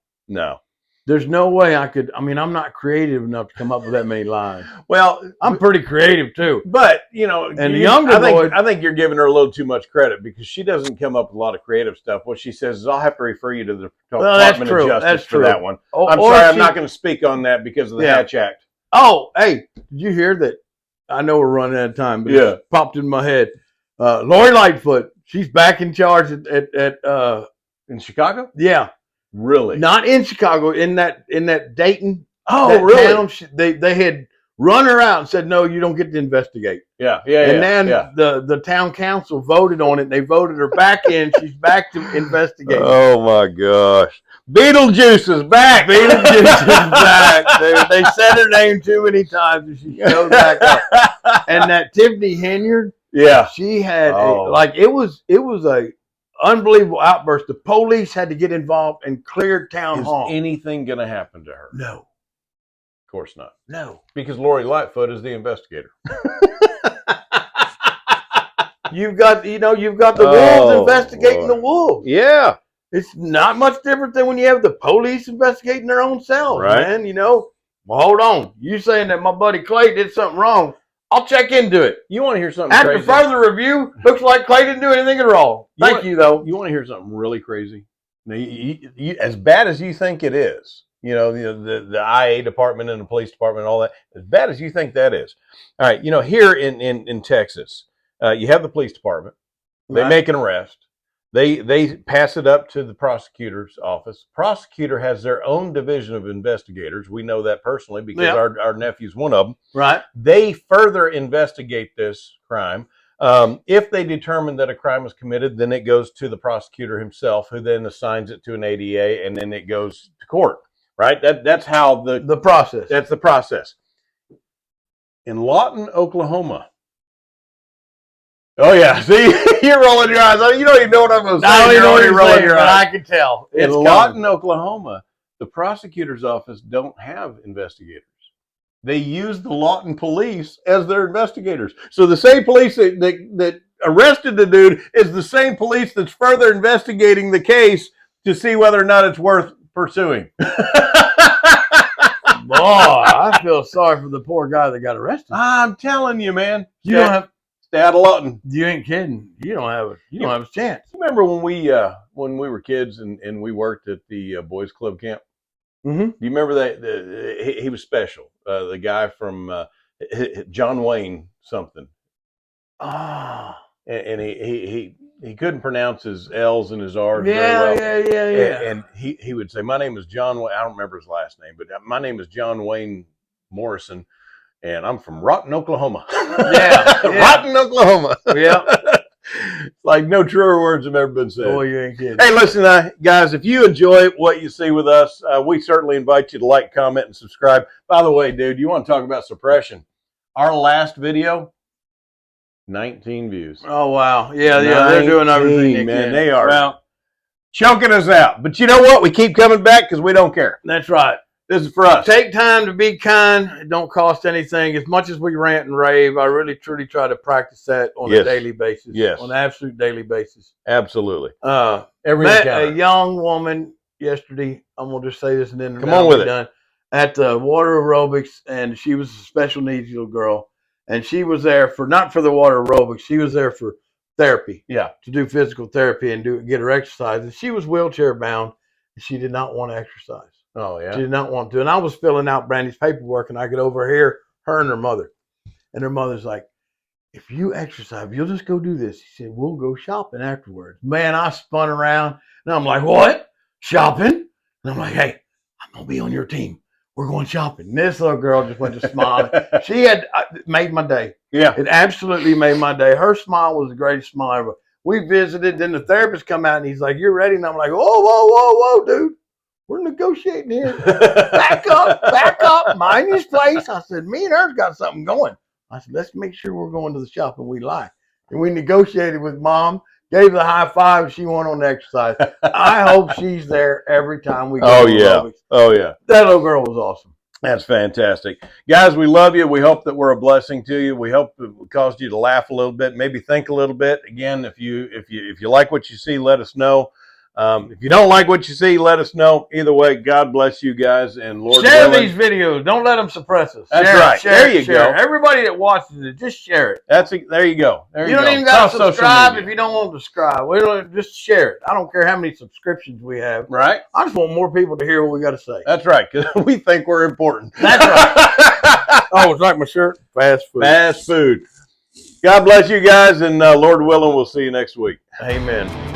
There's no way I could. I mean, I'm not creative enough to come up with that many lines. Well, I'm pretty creative too. But and the younger boys, I think you're giving her a little too much credit because she doesn't come up with a lot of creative stuff. What she says is, "I'll have to refer you to the Department of Justice for that one." I'm sorry, I'm not going to speak on that because of the Hatch Act. Oh, hey, did you hear that? I know we're running out of time, but it popped in my head. Lori Lightfoot, she's back in charge at in Chicago. Yeah. Really? Not in Chicago, in that Dayton. Oh, really? Town, they had run her out and said, no, you don't get to investigate. Yeah. And then the town council voted on it, and they voted her back in. She's back to investigate. Oh, my gosh. Beetlejuice is back. Beetlejuice is back. They said her name too many times, and she showed back up. And that Tiffany Henyard, she had it was a unbelievable outburst. The police had to get involved and clear town hall. Is anything going to happen to her? No. Of course not. No. Because Lori Lightfoot is the investigator. You've got the wolves investigating the wolves. Yeah. It's not much different than when you have the police investigating their own selves, right? Man. Well, hold on. You saying that my buddy Clay did something wrong? I'll check into it. You want to hear something After crazy? further review, looks like Clay didn't do anything at all. Thank you, though. You want to hear something really crazy? Now, as bad as you think it is, the IA department and the police department and all that, as bad as you think that is. All right, here in Texas, you have the police department. They make an arrest. They pass it up to the prosecutor's office. Prosecutor has their own division of investigators. We know that personally because our nephew's one of them. Right. They further investigate this crime. If they determine that a crime was committed, then it goes to the prosecutor himself, who then assigns it to an ADA, and then it goes to court. Right? That's how the process. That's the process. In Lawton, Oklahoma. Oh, yeah. See, you're rolling your eyes. You don't even know what I'm going to say. I don't even know what you're rolling your eyes. I can tell. In Lawton, Oklahoma, the prosecutor's office don't have investigators. They use the Lawton police as their investigators. So the same police that arrested the dude is the same police that's further investigating the case to see whether or not it's worth pursuing. Boy, I feel sorry for the poor guy that got arrested. I'm telling you, man. You don't have... Stay out of Lawton. You ain't kidding. You don't have a chance. Remember when we were kids and we worked at the boys club camp? Mm-hmm. Do you remember that? He was special. The guy from John Wayne something. Ah. And he couldn't pronounce his L's and his R's very well. Yeah. And he would say, "My name is John Wayne." I don't remember his last name, but my name is John Wayne Morrison. And I'm from Rotten, Oklahoma. Yeah. Rotten, Oklahoma. Yeah. Like no truer words have ever been said. Boy, you ain't kidding. Hey, listen, guys, if you enjoy what you see with us, we certainly invite you to like, comment, and subscribe. By the way, dude, you want to talk about suppression? Our last video, 19 views. Oh, wow. Yeah, they're doing everything, man. They are choking us out. But you know what? We keep coming back because we don't care. That's right. This is for us. Take time to be kind. It don't cost anything. As much as we rant and rave, I really, truly try to practice that on a daily basis. Yes. On an absolute daily basis. Absolutely. Met a young woman yesterday. I'm going to just say this and then come on with it. Done, at the water aerobics, and she was a special needs little girl. And she was there not for the water aerobics. She was there for therapy. Yeah. To do physical therapy and get her exercise. And she was wheelchair bound. And she did not want to exercise. Oh, yeah. She did not want to. And I was filling out Brandy's paperwork, and I could overhear her and her mother. And her mother's like, if you exercise, if you'll just go do this. He said, we'll go shopping afterwards. Man, I spun around and I'm like, what? Shopping? And I'm like, hey, I'm going to be on your team. We're going shopping. And this little girl just went to smiling. She had made my day. Yeah. It absolutely made my day. Her smile was the greatest smile ever. We visited. Then the therapist come out and he's like, you're ready? And I'm like, whoa, dude. We're negotiating here. Back up. Mind his place. I said, me and her's got something going. I said, let's make sure we're going to the shopping we like. And we negotiated with Mom, gave the high five. She went on the exercise. I hope she's there every time we go. Oh, yeah. Aerobics. Oh, yeah. That little girl was awesome. That's fantastic. Guys, we love you. We hope that we're a blessing to you. We hope it caused you to laugh a little bit, maybe think a little bit. Again, if you like what you see, let us know. If you don't like what you see, let us know. Either way, God bless you guys, and Lord share willing, these videos. Don't let them suppress us. That's share right. It, share there it, you share go. It. Everybody that watches it, just share it. There you go. There you don't go. even got to Social subscribe media. if you don't want to subscribe. We don't just share it. I don't care how many subscriptions we have. Right? I just want more people to hear what we got to say. That's right, because we think we're important. That's right. Oh, it's like my shirt. Fast food. Fast food. God bless you guys, and Lord willing, we'll see you next week. Amen.